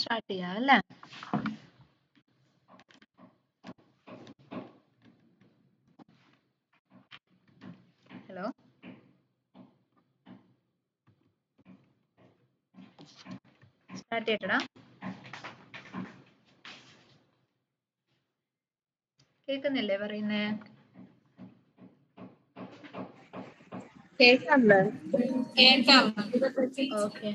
Start ചെയ്യാം അല്ലേ? Hello, start ചെയ്യട്ടടാ. കേൾക്കുന്നില്ലേ പറയുന്നേ? കേൾക്കാം. ഓക്കെ.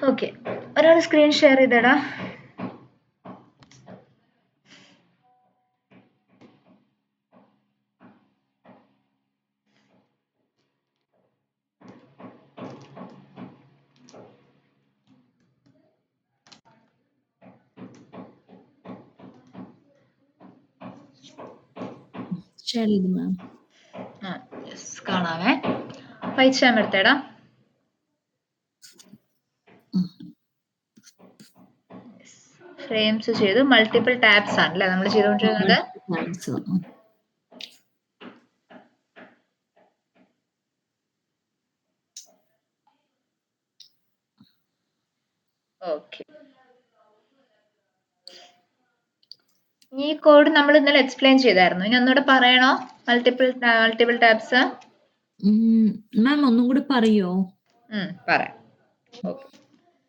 ഓക്കെ, ഒരാൾ സ്ക്രീൻ ഷെയർ ചെയ്തടാ. ഷെയർ ചെയ്തു മാം. കാണാവേ. പൈച്ചാൻ എടുത്തേടാ. ഫ്രെയിംസ് ചെയ്തു. മൾട്ടിപ്പിൾ ടാബ്സ് ആണല്ലേ നമ്മൾ ചെയ്തുകൊണ്ടിരിക്കുന്നത്. ഓക്കെ, ഈ കോഡ് നമ്മൾ ഇന്നലെ എക്സ്പ്ലെയിൻ ചെയ്തായിരുന്നു. ഇനി ഒന്നുകൂടെ പറയണോ? മൾട്ടിപ്പിൾ ടാബ്സ് മാം ഒന്നും കൂടി പറയോ? പറയാം. ഓക്കെ,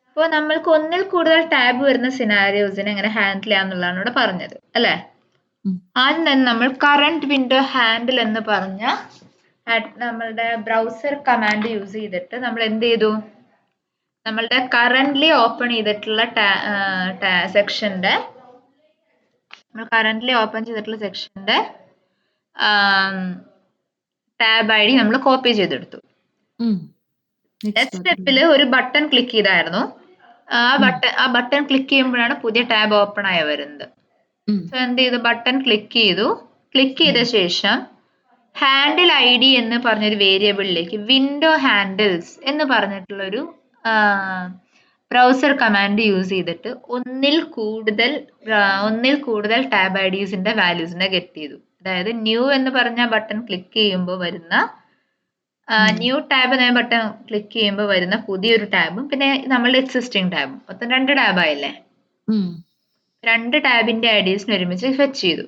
അപ്പോൾ നമ്മൾക്ക് ഒന്നിൽ കൂടുതൽ ടാബ് വരുന്ന സിനാരിയോസിനെ എങ്ങനെ ഹാൻഡിൽ ചെയ്യാന്നുള്ളതാണ് ഇവിടെ പറഞ്ഞത് അല്ലേ? ആദ്യം തന്നെ നമ്മൾ കറന്റ് വിൻഡോ ഹാൻഡിൽ എന്ന് പറഞ്ഞ നമ്മളുടെ ബ്രൗസർ കമാൻഡ് യൂസ് ചെയ്തിട്ട് നമ്മൾ എന്ത് ചെയ്തു? നമ്മളുടെ കറന്റ്ലി ഓപ്പൺ ചെയ്തിട്ടുള്ള സെക്ഷന്റെ ടാബ് ഐ ഡി നമ്മൾ കോപ്പി ചെയ്തെടുത്തു. നെക്സ്റ്റ് സ്റ്റെപ്പിൽ ഒരു ബട്ടൺ ക്ലിക്ക് ചെയ്തായിരുന്നു. ആ ബട്ടൺ ക്ലിക്ക് ചെയ്യുമ്പോഴാണ് പുതിയ ടാബ് ഓപ്പൺ ആയി വരുന്നത്. സോ എന്ത് ചെയ്തു? ബട്ടൺ ക്ലിക്ക് ചെയ്ത ശേഷം ഹാൻഡിൽ ഐ ഡി എന്ന് പറഞ്ഞൊരു വേരിയബിളിലേക്ക് വിൻഡോ ഹാൻഡിൽസ് എന്ന് പറഞ്ഞിട്ടുള്ളൊരു ബ്രൗസർ കമാൻഡ് യൂസ് ചെയ്തിട്ട് ഒന്നിൽ കൂടുതൽ ടാബ് ഐ ഡിസിന്റെ വാല്യൂസിനെ ഗെറ്റ് ചെയ്തു. അതായത് ന്യൂ എന്ന് പറഞ്ഞ ബട്ടൺ ക്ലിക്ക് ചെയ്യുമ്പോൾ വരുന്ന ന്യൂ ടാബ് എന്ന ബട്ടൺ ക്ലിക്ക് ചെയ്യുമ്പോൾ വരുന്ന പുതിയൊരു ടാബും പിന്നെ നമ്മളുടെ എക്സിസ്റ്റിംഗ് ടാബും മൊത്തം 2 ടാബായില്ലേ? 2 ടാബിന്റെ ഐഡീസിന് ഒരുമിച്ച് ഫെച്ച് ചെയ്തു.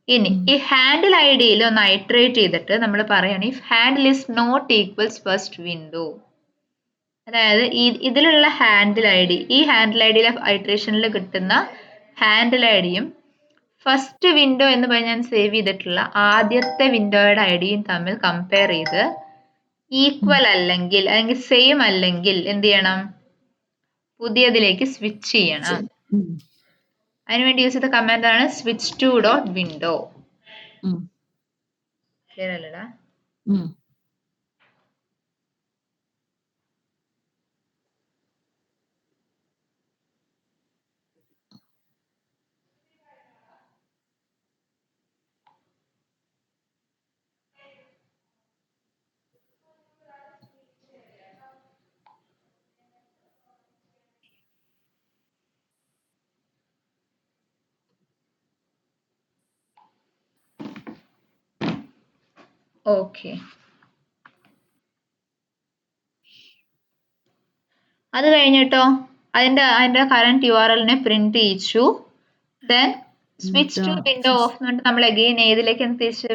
ഇനി ഈ ഹാൻഡിൽ ഐ ഡിയിൽ ഒന്ന് ഐട്രേറ്റ് ചെയ്തിട്ട് നമ്മൾ പറയാണ് if handle is not equals first window. അതായത് ഇതിലുള്ള ഹാൻഡിൽ ഐ ഡി, ഈ ഹാൻഡിൽ ഐ ഡിയിലെ ഐട്രേഷനിൽ കിട്ടുന്ന ഹാൻഡിൽ ഐ ഡിയും ഫസ്റ്റ് വിൻഡോ എന്ന് പറഞ്ഞ് ഞാൻ സേവ് ചെയ്തിട്ടുള്ള ആദ്യത്തെ വിൻഡോയുടെ ഐ ഡിയും തമ്മിൽ കമ്പയർ ചെയ്ത് ഈക്വൽ അല്ലെങ്കിൽ സെയിം അല്ലെങ്കിൽ എന്ത് ചെയ്യണം? പുതിയതിലേക്ക് സ്വിച്ച് ചെയ്യണം. അതിനുവേണ്ടി യൂസ് ചെയ്ത കമാൻഡ് ആണ് switch to dot window. Clear അല്ലടാ? ഓക്കെ, അത് കഴിഞ്ഞിട്ടോ അതിന്റെ കറന്റ് URL-നെ പ്രിന്റ് ചെയ്യിച്ചു. Then switch to window of എന്നിട്ട് നമ്മൾ അഗെയിൻ ഏതിലേക്ക് തിരിച്ച്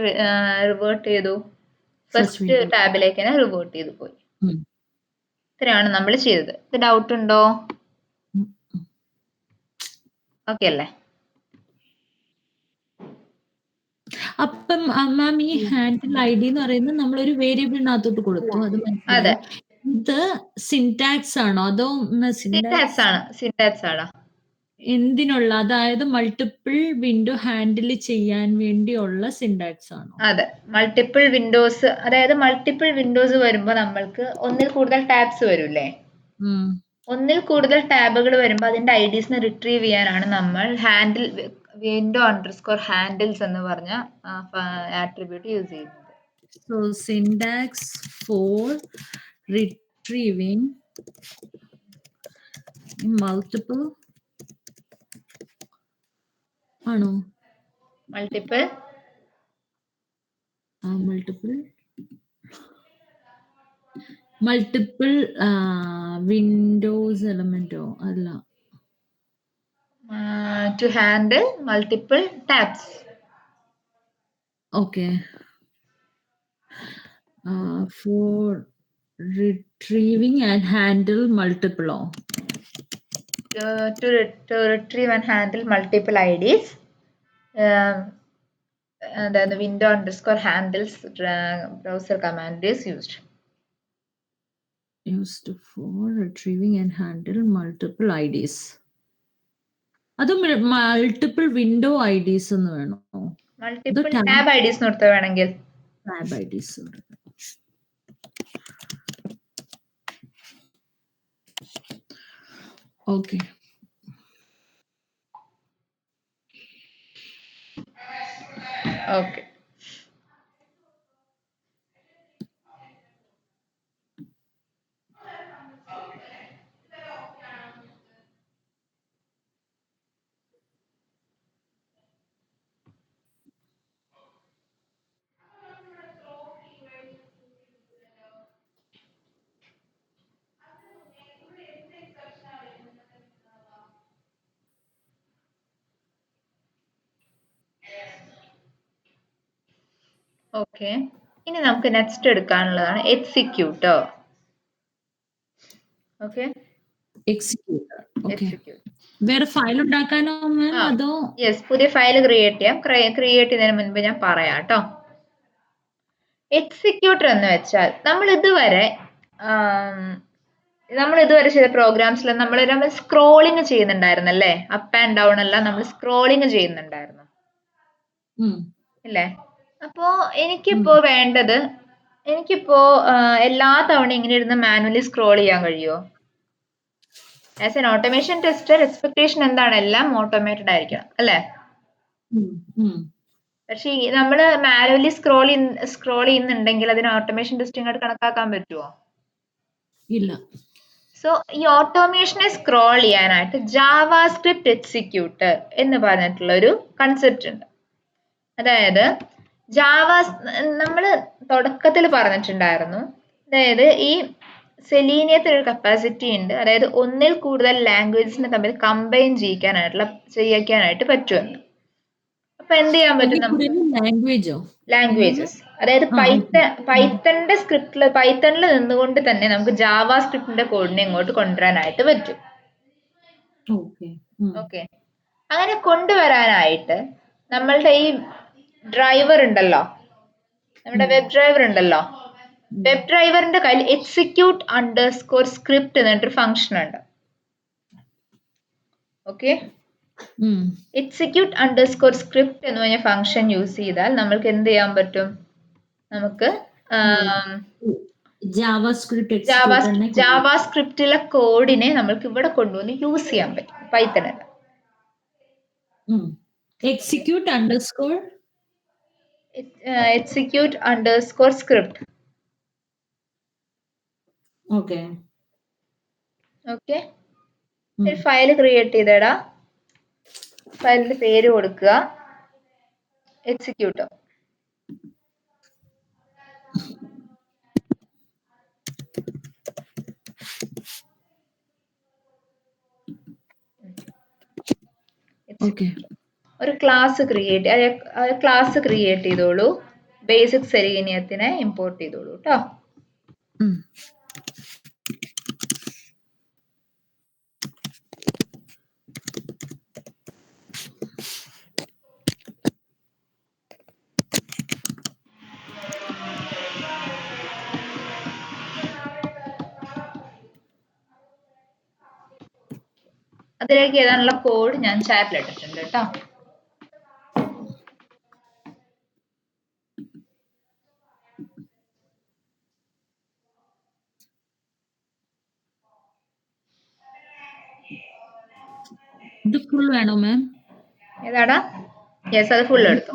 റിവേർട്ട് ചെയ്തു? ഫസ്റ്റ് ടാബിലേക്ക് തന്നെ റിവേർട്ട് ചെയ്തു പോയി. ഇത്രയാണ് നമ്മൾ ചെയ്തത്. ഇത് ഡൗട്ട് ഉണ്ടോ? ഓക്കെ അല്ലേ? അപ്പം മാം ഈ ഹാൻഡിൽ ഐ ഡി എന്ന് പറയുന്നത് നമ്മളൊരു വേരിയബിളിനകത്തോട്ട് കൊടുത്തു, അത് അതെ, മനസ്സിലായി. ഇത് സിന്റാക്സ് ആണോ അതോ സിന്റാക്സ് ആണ്, സിന്റാക്സ് ആണോ? എന്തിനുള്ള, അതായത് മൾട്ടിപ്പിൾ വിൻഡോ ഹാൻഡിൽ ചെയ്യാൻ വേണ്ടിയുള്ള സിന്റാക്സ് ആണോ? അതെ, മൾട്ടിപ്പിൾ വിൻഡോസ്, അതായത് മൾട്ടിപ്പിൾ വിൻഡോസ് വരുമ്പോൾ നമ്മൾക്ക് ഒന്നിൽ കൂടുതൽ ടാബ്സ് വരൂല്ലേ? ഉം. ഒന്നിൽ കൂടുതൽ ടാബുകൾ വരുമ്പോൾ അതിന്റെ ഐഡീസിനെ റിട്രീവ് ചെയ്യാനാണ് നമ്മൾ ഹാൻഡിൽ വിൻഡോ അണ്ടർസ്കോർ ഹാൻഡിൽസ് എന്ന് പറഞ്ഞ ആട്രിബ്യൂട്ട് യൂസ് ചെയ്യുന്നത്. So syntax for retrieving multiple ആണോ? മൾട്ടിപ്പിൾ മൾട്ടിപ്പിൾ വിൻഡോസ് എലമെന്റോ അല്ല, to handle multiple tabs. Okay. For retrieving and handle multiple to retrieve and handle multiple IDs, then the window underscore handles browser command is used for retrieving and handle multiple IDs. അത് multiple window IDs എന്ന് വേണോ? Multiple tab IDs നോർത്ത് വേണമെങ്കിൽ tab IDs. Okay. Okay. Okay, ഇനി നമുക്ക് next എടുക്കാനുള്ളതാണ് executor. Okay, executor. Okay. വേറെ file ഉണ്ടാക്കാനോ മാം അതോ? യെസ്, പുതിയ ഫയൽ ക്രിയേറ്റ് ചെയ്യാം. ക്രിയേറ്റ് ചെയ്യുന്നതിന് മുൻപ് ഞാൻ പറയാം കേട്ടോ. എക്സിക്യൂട്ടർ എന്ന് വെച്ചാൽ നമ്മൾ ഇതുവരെ ചെയ്ത പ്രോഗ്രാംസിൽ നമ്മൾ സ്ക്രോളിങ് ചെയ്യുന്നുണ്ടായിരുന്നല്ലേ? അപ്പ് ആൻഡ് ഡൗൺ എല്ലാം നമ്മൾ സ്ക്രോളിങ് ചെയ്യുന്നുണ്ടായിരുന്നു അല്ലേ? അപ്പോ എനിക്കിപ്പോ വേണ്ടത്, എല്ലാ തവണ ഇങ്ങനെ ഇരുന്ന് മാനുവലി സ്ക്രോൾ ചെയ്യാൻ കഴിയുമോ? As an automation tester expectation എന്താണ്? എല്ലാം ഓട്ടോമേറ്റഡ് ആയിരിക്കണം അല്ലേ? പക്ഷെ നമ്മള് മാനുവലി സ്ക്രോൾ ചെയ്യുന്നുണ്ടെങ്കിൽ അതിന് ഓട്ടോമേഷൻ ടെസ്റ്റിംഗ് ആയിട്ട് കണക്കാക്കാൻ പറ്റുമോ? ഇല്ല. സോ ഈ ഓട്ടോമേഷനെ സ്ക്രോൾ ചെയ്യാനായിട്ട് ജാവാസ്ക്രിപ്റ്റ് എക്സിക്യൂട്ടർ എന്ന് പറഞ്ഞിട്ടുള്ള ഒരു കൺസെപ്റ്റ് ഉണ്ട്. അതായത് നമ്മൾ തുടക്കത്തിൽ പറഞ്ഞിട്ടുണ്ടായിരുന്നു, അതായത് ഈ സെലീനിയത്തിന് ഒരു കപ്പാസിറ്റി ഉണ്ട്, അതായത് ഒന്നിൽ കൂടുതൽ ലാംഗ്വേജസിനെ തമ്മിൽ കമ്പൈൻ ചെയ്യിക്കാനായിട്ട് പറ്റുമെന്ന്. അപ്പൊ എന്ത് ചെയ്യാൻ പറ്റും നമുക്ക്? ലാംഗ്വേജസ്, അതായത് പൈത്തണിൽ നിന്നുകൊണ്ട് തന്നെ നമുക്ക് ജാവാ സ്ക്രിപ്റ്റിന്റെ കോഡിനെ ഇങ്ങോട്ട് കൊണ്ടുവരാനായിട്ട് പറ്റും. ഓക്കെ, അങ്ങനെ കൊണ്ടുവരാനായിട്ട് നമ്മളുടെ ഈ ഡ്രൈവർ ഉണ്ടല്ലോ, നമ്മുടെ വെബ് ഡ്രൈവർ ഉണ്ടല്ലോ, വെബ് ഡ്രൈവറിന്റെ കയ്യിൽ എക്സിക്യൂട്ട് അണ്ടർസ്കോർ സ്ക്രിപ്റ്റ് എന്നിട്ടൊരു ഫംഗ്ഷൻ ഉണ്ട്. ഓക്കെ, എക്സിക്യൂട്ട് അണ്ടർസ്കോർ സ്ക്രിപ്റ്റ് എന്ന് പറഞ്ഞ ഫംഗ്ഷൻ യൂസ് ചെയ്താൽ നമ്മൾക്ക് എന്ത് ചെയ്യാൻ പറ്റും? നമുക്ക് ജാവാസ്ക്രിപ്റ്റിലെ കോഡിനെ നമ്മൾക്ക് ഇവിടെ കൊണ്ടുവന്ന് യൂസ് ചെയ്യാൻ പറ്റും പൈത്തണിൽ. Execute underscore script. ഓക്കെ. ഒരു ഫയൽ ക്രിയേറ്റ് ചെയ്തേടാ. ഫയലിന്റെ പേര് കൊടുക്കുക എക്സിക്യൂട്ടർ. ഒരു ക്ലാസ് ക്രിയേറ്റ് ചെയ്തോളൂ. ബേസിക് സെലീനിയത്തിനെ ഇമ്പോർട്ട് ചെയ്തോളൂ കേട്ടോ. അതിലേക്ക് എഴുതാനുള്ള കോഡ് ഞാൻ ചാറ്റിൽ ഇട്ടിട്ടുണ്ട് കേട്ടോ. ഇത് ഫുൾ വേണോ മാം? ഏതാടാ? യെസ്, അത് ഫുൾ എടുത്തു.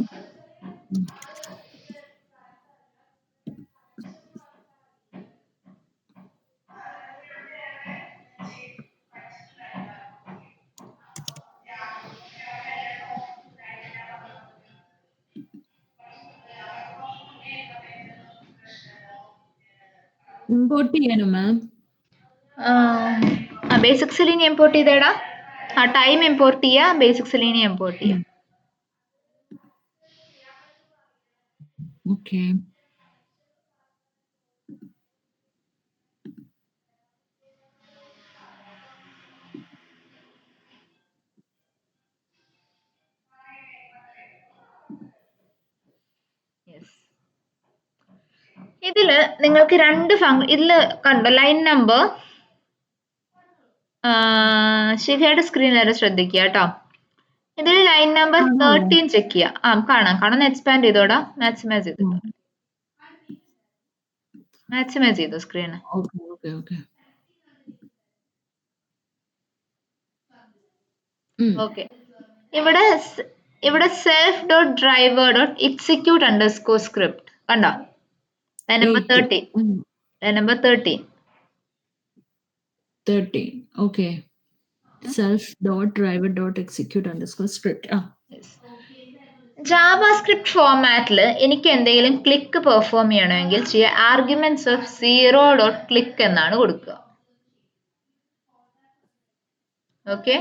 ഇമ്പോർട്ട് ചെയ്യാനോ മാം? ബേസിക് സെലീനി ഇമ്പോർട്ട് ചെയ്തേടാ. ടൈം ഇമ്പോർട്ട് ചെയ്യാ, ബേസിക് സെലീനി ഇമ്പോർട്ട് ചെയ്യാം. ഓക്കെ. ഇതില് നിങ്ങൾക്ക് രണ്ട് ഇതില് കണ്ടോ ലൈൻ നമ്പർ, ശരിയായിട്ട് സ്ക്രീൻ വരെ ശ്രദ്ധിക്കുക കേട്ടോ. ഇതിൽ ലൈൻ നമ്പർ 13 ചെക്ക് ചെയ്യുക. കാണാം. എക്സ്പാൻഡ് ചെയ്തോടാ, മാക്സിമൈസ് ചെയ്തോ, മാക്സിമൈസ് ചെയ്തോ സ്ക്രീൻ. ഓക്കെ. ഇവിടെ self dot driver dot execute underscore script കണ്ടോ? Line number 13. Okay. self.driver.execute_script. JavaScript ഫോർമാറ്റിൽ എനിക്ക് എന്തെങ്കിലും ക്ലിക്ക് പെർഫോം ചെയ്യണമെങ്കിൽ ചെയ്യുക ആർഗ്യുമെന്റ്സ് ഓഫ് 0.click എന്നാണ് കൊടുക്കുക. ഓക്കെ,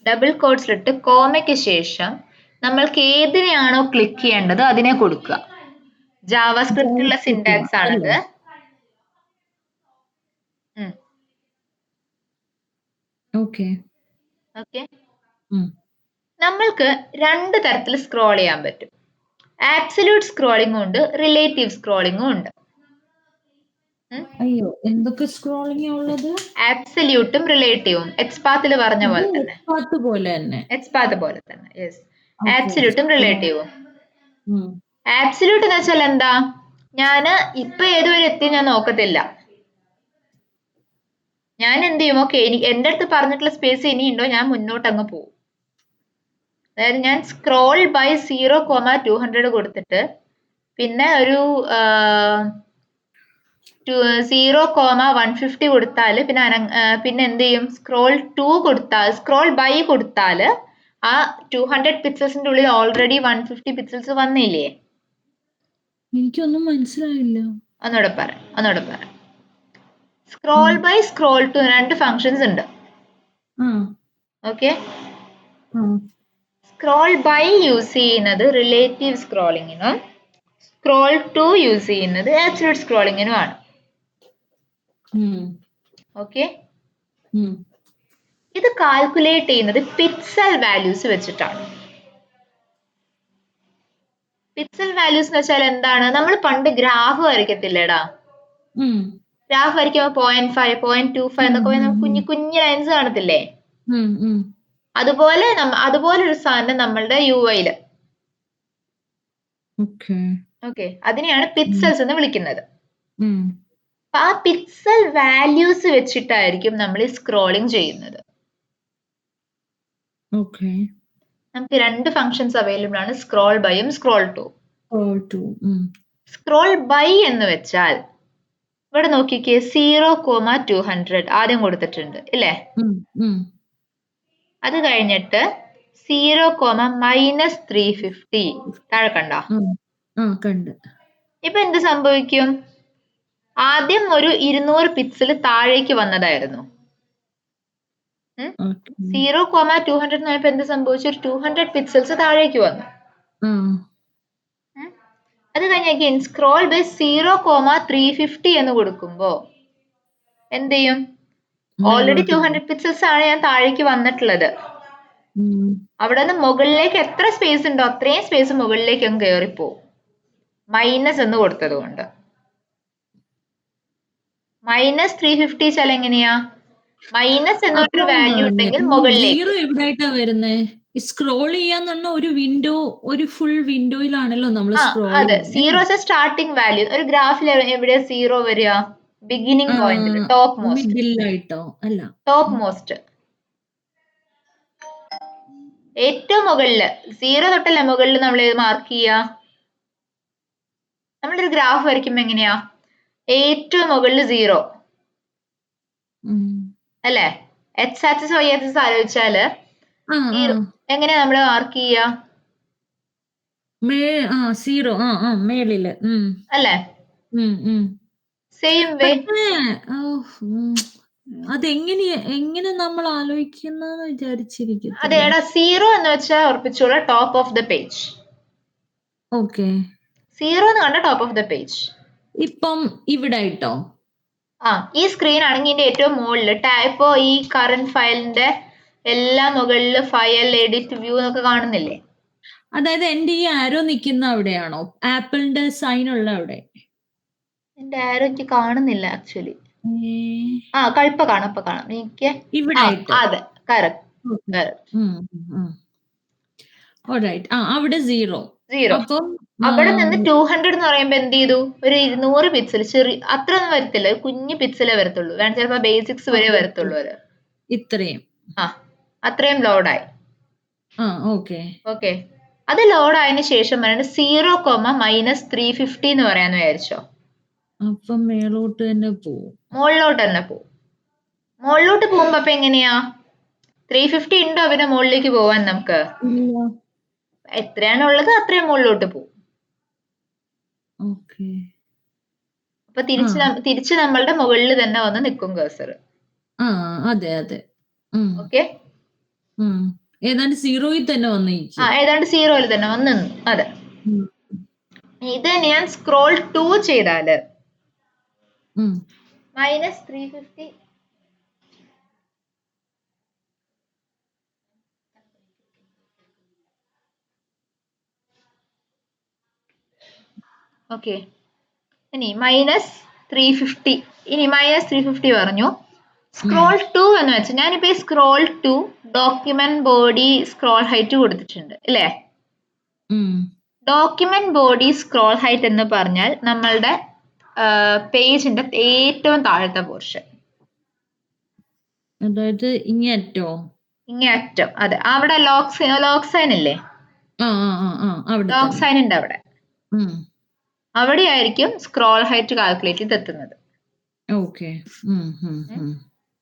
ഡബിൾ കോട്ട്സിലിട്ട് കോമയ്ക്ക് ശേഷം നമ്മൾക്ക് ഏതിനെയാണോ ക്ലിക്ക് ചെയ്യേണ്ടത് അതിനെ കൊടുക്കുക. ജാവാസ്ക്രിപ്റ്റിലുള്ള സിന്റാക്സ് ആണത്. ഓക്കെ. നമ്മൾക്ക് രണ്ട് തരത്തിൽ സ്ക്രോൾ ചെയ്യാൻ പറ്റും. ആബ്സല്യൂട്ട് സ്ക്രോളിംഗും ഉണ്ട്, റിലേറ്റീവ് സ്ക്രോളിംഗും ഉണ്ട്. അയ്യോ, എന്തൊക്കെ സ്ക്രോളിംഗ് ഉള്ളത്? ആബ്സല്യൂട്ടും റിലേറ്റീവും. എക്സ്പാത്തിൽ പറഞ്ഞ പോലെ തന്നെ. എക്സ്പാത്ത് പോലെ തന്നെ. യെസ്, ആബ്സല്യൂട്ടും റിലേറ്റീവും. ആബ്സല്യൂട്ട് എന്ന് വെച്ചാൽ എന്താ? ഞാന് ഇപ്പൊ ഏതുവരെ എത്തി ഞാൻ നോക്കത്തില്ല. ഞാൻ എന്ത് ചെയ്യും? ഓക്കെ, എന്റെ അടുത്ത് പറഞ്ഞിട്ടുള്ള സ്പേസ് ഇനിയുണ്ടോ, ഞാൻ മുന്നോട്ട് അങ്ങ് പോകും. അതായത് ഞാൻ സ്ക്രോൾ ബൈ 0,200 കൊടുത്തിട്ട് പിന്നെ ഒരു 0,150 കൊടുത്താൽ പിന്നെ എന്ത് ചെയ്യും? സ്ക്രോൾ ബൈ കൊടുത്താൽ ആ 200 പിക്സൽസിന്റെ ഉള്ളിൽ ഓൾറെഡി 150 പിക്സൽസ് വന്നില്ലേ? എനിക്കൊന്നും മനസ്സിലായില്ല. ഒന്നൂടെ പറയാം. സ്ക്രോൾ ബൈ സ്ക്രോൾ ടു രണ്ട് ഫങ്ഷൻസ് ഉണ്ട്. ഓക്കെ, സ്ക്രോൾ ബൈ യൂസ് ചെയ്യുന്നത് റിലേറ്റീവ് സ്ക്രോളിങ്ങിനും സ്ക്രോൾ ടു യൂസ് ചെയ്യുന്നത് ആബ്സല്യൂട്ട് സ്ക്രോളിങ്ങിനുമാണ്. ഓക്കെ, ഇത് കാൽക്കുലേറ്റ് ചെയ്യുന്നത് പിക്സൽ വാല്യൂസ് വെച്ചിട്ടാണ്. പിക്സൽ വാല്യൂസ് എന്ന് വെച്ചാൽ എന്താണ്? നമ്മൾ പണ്ട് ഗ്രാഫ് വരയ്ക്കത്തില്ലേടാ? ഗ്രാഫ് വരയ്ക്കുമ്പോൾ 0.5, 0.25 എന്നൊക്കെ കുഞ്ഞു കുഞ്ഞു ലൈൻസ് കാണത്തില്ലേ? അതുപോലെ ഒരു സാധനം നമ്മളുടെ UI-ല്. ഓക്കെ, അതിനെയാണ് പിക്സൽസ് എന്ന് വിളിക്കുന്നത്. ആ പിക്സൽ വാല്യൂസ് വെച്ചിട്ടായിരിക്കും നമ്മൾ ഈ സ്ക്രോളിംഗ് ചെയ്യുന്നത്. നമുക്ക് രണ്ട് ഫങ്ഷൻസ് അവൈലബിൾ ആണ്, സ്ക്രോൾ ബൈയും സ്ക്രോൾ ടു. സ്ക്രോൾ ബൈ എന്ന് വെച്ചാൽ ഇവിടെ നോക്കിക്കേ, 0,200 ആദ്യം കൊടുത്തിട്ടുണ്ട് ഇല്ലേ? അത് കഴിഞ്ഞിട്ട് 0,-350 താഴെ കണ്ടോ? ഇപ്പൊ എന്ത് സംഭവിക്കും? ആദ്യം ഒരു 200 പിക്സൽ താഴേക്ക് വന്നതായിരുന്നു. 0,200 എന്ന് പറഞ്ഞപ്പോ എന്ത് സംഭവിച്ചു? ഒരു 200 പിക്സൽസ് താഴേക്ക് വന്നു. അത് കഴിഞ്ഞ സ്ക്രോൾ ബൈ 0,350 എന്ന് കൊടുക്കുമ്പോ എന്ത് ചെയ്യും? ഓൾറെഡി 200 പിക്സൽസ് ആണ് ഞാൻ താഴേക്ക് വന്നിട്ടുള്ളത്. അവിടെ നിന്ന് മുകളിലേക്ക് എത്ര സ്പേസ് ഉണ്ടോ അത്രയും സ്പേസ് മുകളിലേക്ക് അങ്ങ് കയറിപ്പോവും, മൈനസ് എന്ന് കൊടുത്തത് കൊണ്ട്. -350 വെച്ചാൽ എങ്ങനെയാ? മൈനസ് എന്നൊരു അപ്പം വാല്യൂ ഉണ്ടെങ്കിൽ ഈ മുകളിലേക്ക്. 0 എവിടായിട്ടാ വരുന്നേ? സ്ക്രോൾ ചെയ്യാന്ന് ഒരു വിൻഡോ, ഒരു ഫുൾ വിൻഡോയിലാണല്ലോ നമ്മൾ ആ സ്ക്രോൾ അതെ, ചെയ്യുന്നത്. 0 സ്റ്റാർട്ടിംഗ് വാല്യൂ. ഒരു ഗ്രാഫിൽ എവിടെയാ 0 വരിക? ബിഗിനിങ് പോയിന്റിൽ, ടോപ്പ് മോസ്റ്റ്. മിഡിലായിട്ടോ? അല്ല. ടോപ്പ് മോസ്റ്റ്, ഏറ്റവും മുകളില്. 0 തൊട്ടല്ലേ മുകളിൽ നമ്മൾ മാർക്ക് ചെയ്യുക. നമ്മളൊരു ഗ്രാഫ് വരയ്ക്കുമ്പോ എങ്ങനെയാ? ഏറ്റവും മുകളിൽ 0 അല്ലേ? എക്സ് ആക്സിസ് വൈ ആക്സിസ് ആലോചിച്ചാല് എങ്ങനെയാ നമ്മൾ മാർക്ക് ചെയ്യുക? 0 മേളില്. അല്ലേ? Same way. എങ്ങനെ നമ്മൾ ആലോചിക്കുന്ന വിചാരിച്ചിരിക്കത്തില്ല. അതേടാ, 0 എന്ന് വെച്ചാൽ ഉറപ്പിച്ചോളൂ top of the page. Okay, 0 എന്ന് കണ്ട ടോപ്പ് ഓഫ് ദ പേജ്. ഇപ്പം ഇവിടെ ആയിട്ടോ? ഈ സ്ക്രീൻ ആണെങ്കിൽ ഇതിന്റെ ഏറ്റവും മുകളിൽ ഇപ്പോ ഈ കറന്റ് ഫയലിന്റെ എല്ലാ മുകളിൽ ഫയൽ, എഡിറ്റ്, വ്യൂ എന്നൊക്കെ കാണുന്നില്ലേ? അതായത് എന്റെ ഈ ആരോ നിൽക്കുന്ന അവിടെയാണോ? ആപ്പിളിന്റെ സൈൻ ഉള്ള അവിടെ? എന്റെ ആരോ എനിക്ക് കാണുന്നില്ല ആക്ച്വലി. ഇപ്പൊ കാണാം എനിക്ക്. ഇവിടെ ആയിട്ട്. അതെ, കറക്റ്റ്. അവിടെ 0. അപ്പം അവിടെ നിന്ന് 200 എന്ന് പറയുമ്പോ എന്ത് ചെയ്തു? ഒരു 200 പിക്സൽ, ചെറിയ അത്ര ഒന്നും വരത്തില്ല, ഒരു കുഞ്ഞു പിക്സലേ വരത്തുള്ളൂ. വേണം ചിലപ്പോ ബേസിക്സ് വരെ വരത്തുള്ളൂ. ഇത്രയും അത്രയും ലോഡായി. ഓക്കെ. അത് ലോഡ് ആയതിനു ശേഷം പറയുന്നത് 0,-350 എന്ന് പറയാന്ന് വിചാരിച്ചോ. അപ്പം മേലോട്ട് തന്നെ പോവും. മുകളിലോട്ട് പോകുമ്പോ അപ്പൊ എങ്ങനെയാ? 350 ഉണ്ടോ പിന്നെ മുകളിലേക്ക് പോവാൻ നമുക്ക്? എത്രയാണുള്ളത് അത്രയും മുകളിലോട്ട് പോകും. അപ്പൊ തിരിച്ച് നമ്മളുടെ മുകളിൽ തന്നെ വന്ന് നിൽക്കും കഴ്സർ. അതെ. ഓക്കെ, ഏതാണ്ട് 0യിൽ തന്നെ വന്നിരിക്കും. ഏതാണ്ട് 0യിൽ തന്നെ വന്ന് നിന്നു. അതെ. ഇത് ഞാൻ സ്ക്രോൾ 2 ചെയ്താല് -350. ഓക്കെ, ഇനി -350. ഇനി -350 പറഞ്ഞു. സ്ക്രോൾ 2 എന്ന് വെച്ചാൽ ഞാനിപ്പോ ഈ scroll 2 document body scroll height കൊടുത്തിട്ടുണ്ട് അല്ലേ? ഡോക്യുമെന്റ് ബോഡി സ്ക്രോൾ ഹൈറ്റ് എന്ന് പറഞ്ഞാൽ നമ്മളുടെ പേജിന്റെ ഏറ്റവും താഴത്തെ പോർഷൻ. അതായത് ഇങ്ങേയറ്റം. അതെ. അവിടെ ലോക്ക് സൈൻ ഇല്ലേ? ലോക്ക് സൈൻ ഉണ്ട് അവിടെ. അവിടെയായിരിക്കും സ്ക്രോൾ ഹൈറ്റ് കാൽക്കുലേറ്റ് ചെയ്തെത്തുന്നത്.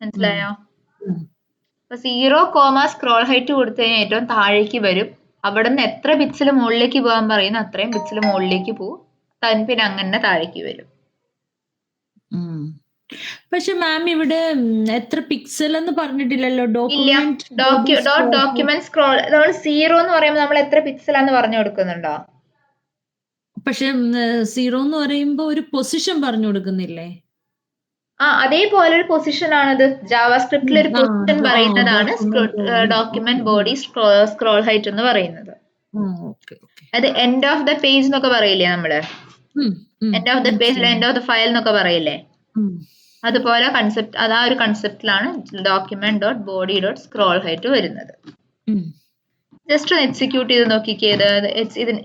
മനസ്സിലായോ? അപ്പൊ 0, സ്ക്രോൾ ഹൈറ്റ് കൊടുത്തു കഴിഞ്ഞാൽ ഏറ്റവും താഴേക്ക് വരും. അവിടെ നിന്ന് എത്ര പിക്സൽ മുകളിലേക്ക് പോകാൻ പറയുന്നു അത്രയും പിക്സൽ മുകളിലേക്ക് പോകും. പിന്നെ അങ്ങനെ താഴേക്ക് വരും. പക്ഷെ മാം ഇവിടെ എത്ര പിക്സൽ എന്ന് പറഞ്ഞിട്ടില്ലല്ലോ. ഡോക്യുമെന്റ് സ്ക്രോൾ നമ്മൾ 0 എന്ന് പറയുമ്പോൾ നമ്മൾ എത്ര പിക്സലാന്ന് പറഞ്ഞു കൊടുക്കുന്നുണ്ടോ? പക്ഷെ 0 എന്ന് പറയുമ്പോ ഒരു പൊസിഷൻ പറഞ്ഞു കൊടുക്കുന്നില്ലേ? അതേപോലെ ഒരു പൊസിഷൻ ആണത്. ജാവാസ്ക്രിപ്റ്റിൽ ഒരു പൊസിഷൻ പറയുന്നതാണ് ഡോക്യുമെന്റ് ബോഡി സ്ക്രോൾ ഹൈറ്റ് എന്ന് പറയുന്നത്. അത് എൻഡ് ഓഫ് ദ പേജ് എന്നൊക്കെ പറയില്ലേ നമ്മള്? End of the page, end of the file എന്നൊക്കെ പറയില്ലേ? അതുപോലെ കൺസെപ്റ്റ്, ആ ഒരു കൺസെപ്റ്റിലാണ് document dot body dot scroll height വരുന്നത്. ജസ്റ്റ് ഒന്ന് എക്സിക്യൂട്ട് ചെയ്ത് നോക്കിക്കേ.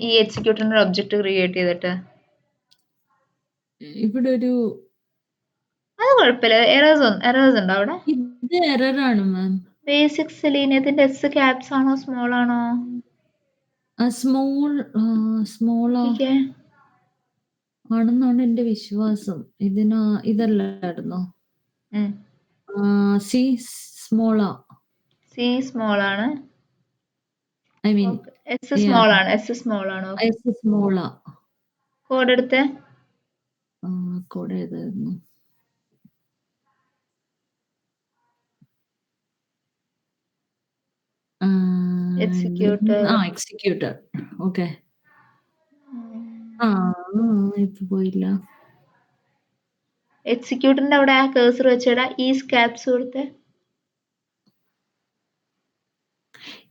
ഈ എക്സിക്യൂട്ടറിന്റെ ഒബ്ജക്റ്റ് ക്രിയേറ്റ് ചെയ്തിട്ട് ഇവിടെ ഒരു അത് കുഴപ്പമില്ല. എറേഴ്സ് ഉണ്ടോ അവിടെ? ഇത് എറർ ആണ് മാം. ബേസിക് സെലീന, ഇതിന്റെ എസ് ക്യാപ്സ് ആണോ സ്മോൾ ആണോ? സ്മോൾ ആണെന്നാണ് എന്റെ വിശ്വാസം. ഇതല്ലായിരുന്നോ? സി സ്മോൾ ആണ്. ഐ മീൻ എസ് സ്മോൾ ആണ്. കോഡ് എടുത്തേ. കോഡ് ഏതായിരുന്നു? എക്സിക്യൂട്ടർ. ഓക്കെ. ഇപ്പൊ പോയില്ല. എക്സിക്യൂട്ടറിന്റെ അവിടെ ആ കഴ്സർ വെച്ചിടാ. ഈ ക്യാപ്സ് കൊടുത്തേ.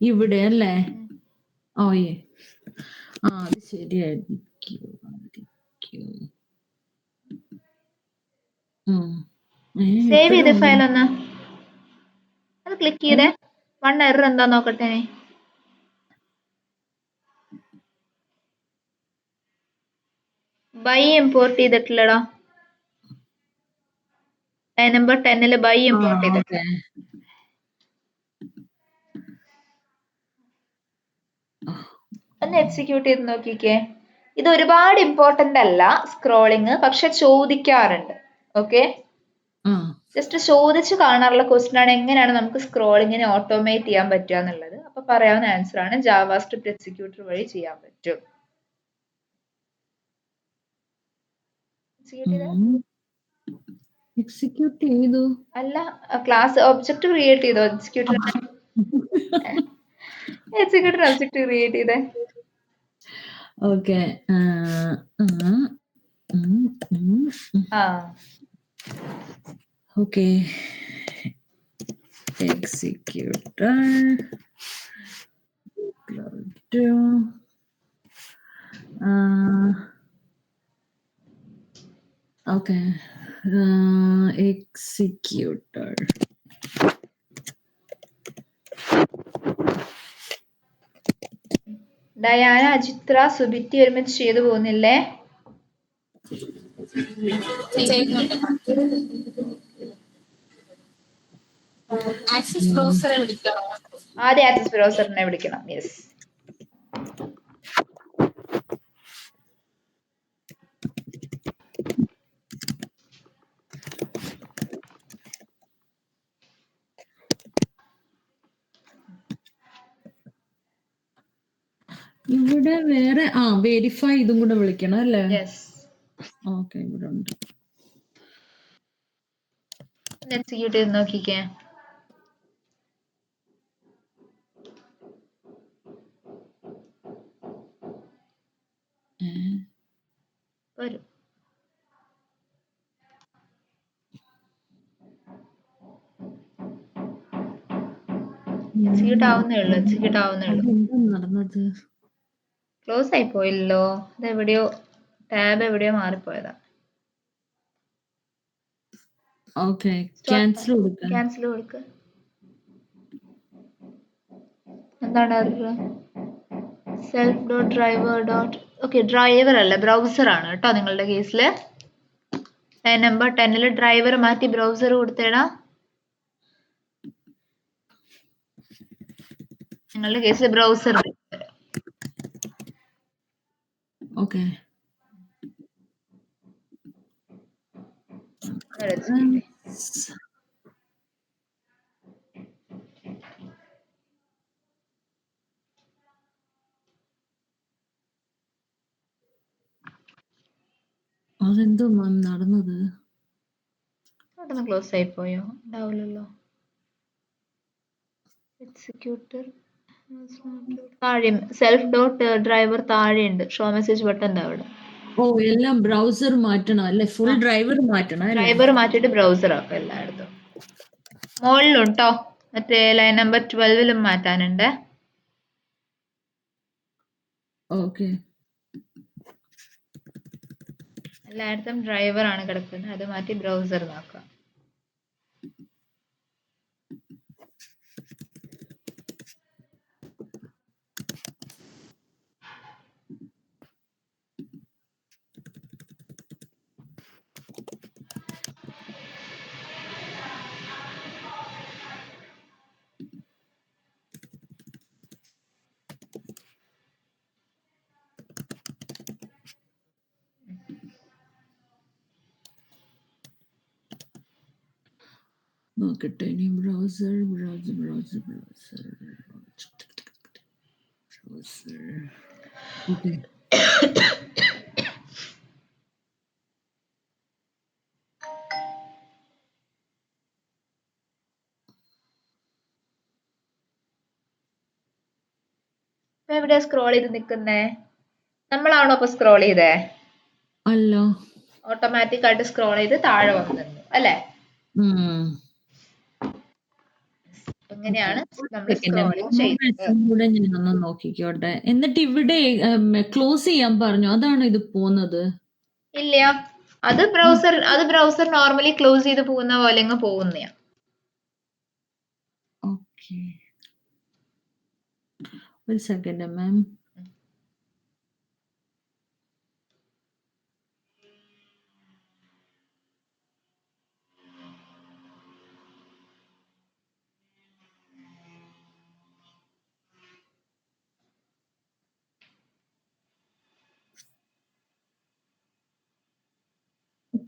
ഇവിടെ അല്ലേ? അത് ശരിയായിരിക്കും. സേവ് ചെയ്ത എപ്പോഴും ഫയൽ ഒന്ന് അത് ക്ലിക്ക് ചെയ്തേ. 1 എറർ എന്താ നോക്കട്ടെ. ബൈ ഇമ്പോർട്ട് ചെയ്തിട്ടില്ലടാ. നമ്പർ 10 ബൈ ഇമ്പോർട്ട് ചെയ്തിട്ടില്ല. ഒന്ന് എക്സിക്യൂട്ട് ചെയ്ത് നോക്കിക്കേ. ഇത് ഒരുപാട് ഇമ്പോർട്ടന്റ് അല്ല സ്ക്രോളിങ്, പക്ഷെ ചോദിക്കാറുണ്ട്. ഓക്കെ, ജസ്റ്റ് ചോദിച്ച് കാണാറുള്ള ക്വസ്റ്റ്യൻ ആണ് എങ്ങനെയാണ് നമുക്ക് സ്ക്രോളിങ്ങിനെ ഓട്ടോമേറ്റ് ചെയ്യാൻ പറ്റുക എന്നുള്ളത്. അപ്പൊ പറയാവുന്ന ആൻസർ ആണ് ജാവാസ്ക്രിപ്റ്റ് എക്സിക്യൂട്ടർ വഴി ചെയ്യാൻ പറ്റും. എക്സിക്യൂട്ട് ചെയ്തു അല്ല, ക്ലാസ് ഒബ്ജക്റ്റ് ക്രിയേറ്റ് ചെയ്തോ? എക്സിക്യൂട്ടർ ഒബ്ജക്റ്റ് ക്രിയേറ്റ് ചെയ്തേ. Okay. Okay, executor okay, executor Diana, Ajithra, സുബിറ്റി ഒരുമിച്ച് ചെയ്തു പോകുന്നില്ലേ? ആദ്യം ആക്സസ് ബ്രൗസറിനെ വിളിക്കണം. യെസ്, ഇവിടെ വേറെ വെരിഫൈ ഇതും കൂടെ വിളിക്കണം അല്ലേ? യെസ്. ഓക്കെ, ഇവിടെ ഉണ്ട്. എക്സിക്യൂട്ട് ചെയ്ത് നോക്കിക്കേ. വരും. എക്സിക്യൂട്ട് ആവുന്നേ ഉള്ളൂ. എന്താ നടന്നത്? ക്ലോസ് ആയി പോയില്ലോ. ഇത് എവിടെയോ ടാബ് എവിടെയോ മാറിപ്പോയതാ. ഓക്കെ, ക്യാൻസൽ കൊടുക്കാം. ക്യാൻസൽ കൊടുക്ക. എന്താണ് self dot driver dot. Okay, driver അല്ല, ബ്രൗസർ ആണ് കേട്ടോ നിങ്ങളുടെ കേസില്. നമ്പർ 10 ഡ്രൈവർ മാറ്റി ബ്രൗസർ കൊടുത്തേടാ. നിങ്ങളുടെ കേസിൽ ബ്രൗസർ. ഓക്കെ, അതെന്തോ നടന്നത്? പെട്ടെന്ന് ക്ലോസ് ആയി പോയോ? ഉണ്ടാവില്ലല്ലോ. എക്സിക്യൂട്ടർ താഴെ സെൽഫ് ഡോട്ട് ഡ്രൈവർ താഴെയുണ്ട്. ഷോ മെസ്സേജ് ബട്ടൺ അവിടെ. ഓ, എല്ലാം ബ്രൗസർ മാറ്റണം അല്ലേ? ഫുൾ ഡ്രൈവർ മാറ്റണം അല്ലേ? ഡ്രൈവർ മാറ്റിയിട്ട് ബ്രൗസർ ആക്കും എല്ലായിടത്തും. മുകളിലുണ്ടോ മറ്റേ ലൈൻ നമ്പർ 12 മാറ്റാനുണ്ട്. ഓക്കെ, എല്ലായിടത്തും ഡ്രൈവർ ആണ് കിടക്കുന്നത്. അത് മാറ്റി ബ്രൗസർ ആക്കാം. നോക്കട്ടെ ഇനി. Browser okay. എവിടെയാ സ്ക്രോൾ ചെയ്ത് നിൽക്കുന്നേ? നമ്മളാണോ ഇപ്പൊ സ്ക്രോൾ ചെയ്തേ? അല്ല, ഓട്ടോമാറ്റിക് ആയിട്ട് സ്ക്രോൾ ചെയ്ത് താഴെ വന്നു നിന്നു അല്ലേ? എങ്ങനെയാണ് നമ്മൾ സ്ക്രോളിങ് ചെയ്യുന്നത്? കൂടെ ഞാനൊന്ന് നോക്കിക്കോട്ടെ. എന്നിട്ട് ഇവിടെ ക്ലോസ് ചെയ്യാൻ പറഞ്ഞു, അതാണ് ഇത് പോകുന്നത്. ഇല്ല, അത് ബ്രൗസർ നോർമലി ക്ലോസ് ചെയ്ത് പോകുന്ന പോലെ അങ്ങ് പോകുന്നയാ. ഓക്കെ, ഒരു സെക്കൻഡ് മാം.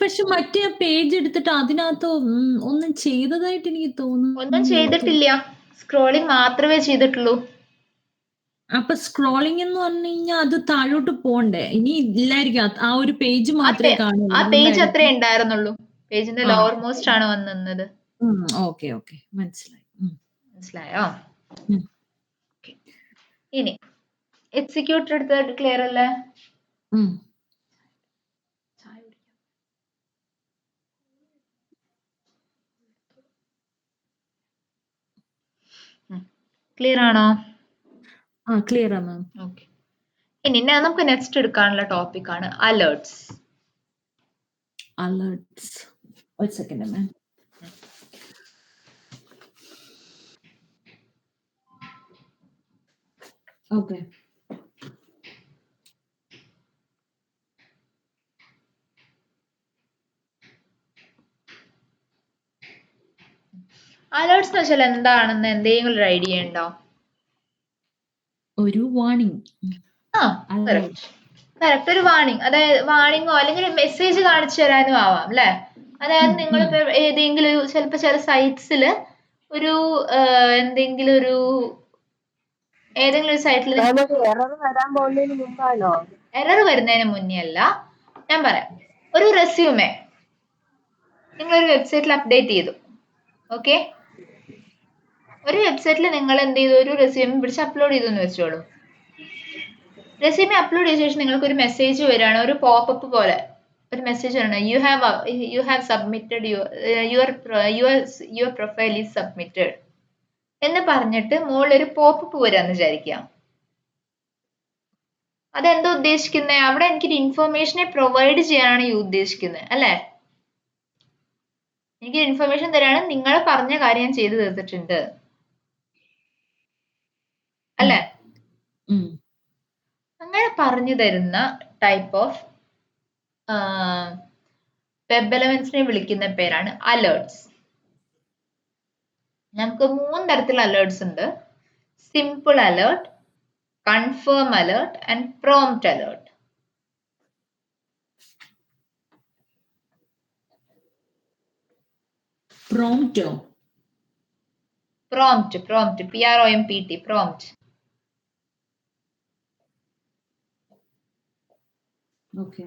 പക്ഷെ മറ്റേ പേജ് എടുത്തിട്ട് അതിനകത്ത് ഒന്നും ചെയ്തതായിട്ട് എനിക്ക് തോന്നുന്നു. ഒന്നും ചെയ്തിട്ടില്ല, സ്ക്രോളിംഗ് മാത്രമേ ചെയ്തിട്ടുള്ളൂ. അപ്പൊ സ്ക്രോളിംഗ് എന്ന് പറഞ്ഞു കഴിഞ്ഞാൽ അത് താഴോട്ട് പോണ്ടേ? ഇനി ഇല്ലായിരിക്കും, ആ ഒരു പേജ് മാത്രമേ കാണൂ. ആ പേജ് അത്രേ ഉണ്ടായിരുന്നുള്ളൂ, പേജിന്റെ ലോവർ മോസ്റ്റ് ആണ് വന്നത്. ഓക്കെ ഓക്കെ, മനസ്സിലായി. മനസ്സിലായോ? ഇനി എക്സിക്യൂട്ട് എടുത്തിട്ട് ക്ലിയർ അല്ലേ? ക്ലിയർ ആണോ? ക്ലിയർ ആണ്. ഓക്കെ, ഇനി നമുക്ക് നെക്സ്റ്റ് എടുക്കാനുള്ള ടോപ്പിക് ആണ് അലേർട്സ്. അലേർട്സ്, ഒരു സെക്കൻഡ് മാം. ഓക്കെ, അലേർട്സ് എന്ന് വെച്ചാൽ എന്താണെന്ന് എന്തെങ്കിലും ഒരു ഐഡിയ ഉണ്ടോ? ഒരു വാർണിംഗ്. കറക്റ്റ്, ഒരു വാർണിംഗ്. അതായത് വാർണിംഗോ അല്ലെങ്കിൽ മെസ്സേജ് കാണിച്ചു തരാനും ആവാം അല്ലെ? അതായത് നിങ്ങളിപ്പോ ഏതെങ്കിലും ചിലപ്പോ ചില സൈറ്റ്സിൽ ഒരു എന്തെങ്കിലും ഒരു ഏതെങ്കിലും ഒരു സൈറ്റിൽ എറർ വരുന്നതിന് മുന്നേ അല്ല, ഞാൻ പറയാം. ഒരു റെസ്യൂമേ നിങ്ങളൊരു വെബ്സൈറ്റിൽ അപ്ഡേറ്റ് ചെയ്തു. ഓക്കെ, ഒരു വെബ്സൈറ്റിൽ നിങ്ങൾ എന്ത് ചെയ്തു, ഒരു റെസ്യൂമേ പിടിച്ച് അപ്ലോഡ് ചെയ്തു എന്ന് വെച്ചോളൂ. റെസ്യൂമേ അപ്ലോഡ് ചെയ്ത ശേഷം നിങ്ങൾക്ക് ഒരു മെസ്സേജ് വരികയാണ്, ഒരു പോപ്പപ്പ് പോലെ ഒരു മെസ്സേജ് വരണം. You have submitted your profile is submitted എന്ന് പറഞ്ഞിട്ട് മുകളിൽ ഒരു പോപ്പപ്പ് വരാന്ന് വിചാരിക്കാം. അതെന്താ ഉദ്ദേശിക്കുന്നത്? അവിടെ എനിക്കൊരു ഇൻഫർമേഷനെ പ്രൊവൈഡ് ചെയ്യാനാണ് യു ഉദ്ദേശിക്കുന്നത് അല്ലെ? എനിക്ക് ഇൻഫർമേഷൻ തരാണ്, നിങ്ങൾ പറഞ്ഞ കാര്യം ഞാൻ ചെയ്തു തീർത്തിട്ടുണ്ട് അല്ലെ? അങ്ങനെ പറഞ്ഞു തരുന്ന ടൈപ്പ് ഓഫ് വെബ് എലമെന്റ്സിനെ വിളിക്കുന്ന പേരാണ് അലേർട്സ്. നമുക്ക് 3 തരത്തിലുള്ള അലേർട്സ് ഉണ്ട്: simple alert, confirm alert and prompt alert. Prompt, PROMPT, prompt. Okay,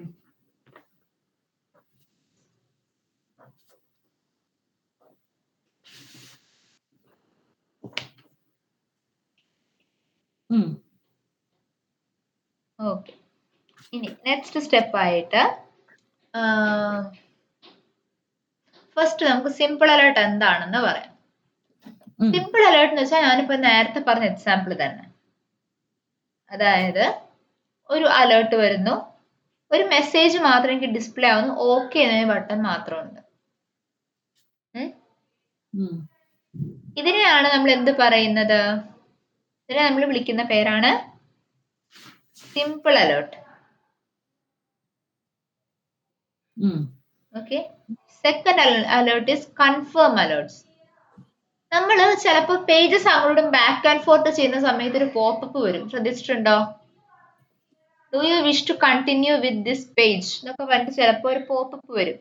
okay. ഇനി നെക്സ്റ്റ് സ്റ്റെപ്പ് ആയിട്ട് ഫസ്റ്റ് നമുക്ക് സിമ്പിൾ അലേർട്ട് എന്താണെന്ന് പറയാം. സിമ്പിൾ അലേർട്ട് എന്ന് വെച്ചാൽ ഞാനിപ്പോ നേരത്തെ പറഞ്ഞ എക്സാമ്പിൾ തന്നെ. അതായത് ഒരു അലേർട്ട് വരുന്നു, ഒരു മെസ്സേജ് മാത്രം എനിക്ക് ഡിസ്പ്ലേ ആവുന്നു, ഓക്കെ എന്ന ബട്ടൺ മാത്രമുണ്ട്. ഇതിനെയാണ് നമ്മൾ എന്ത് പറയുന്നത്? ഇതിനെ നമ്മൾ വിളിക്കുന്ന പേരാണ് simple alert. Okay. Second alert is confirm alerts. നമ്മൾ ചിലപ്പോൾ പേജസ് അങ്ങോട്ടും ബാക്ക് ആൻഡ് ഫോർത്ത് ചെയ്യുന്ന സമയത്ത് ഒരു പോപ്പപ്പ് വരും, ശ്രദ്ധിച്ചിട്ടുണ്ടോ? Do you wish to continue with this page എന്നൊക്കെ പറഞ്ഞിട്ട് ചിലപ്പോൾ ഒരു പോപ്പപ്പ് വരും.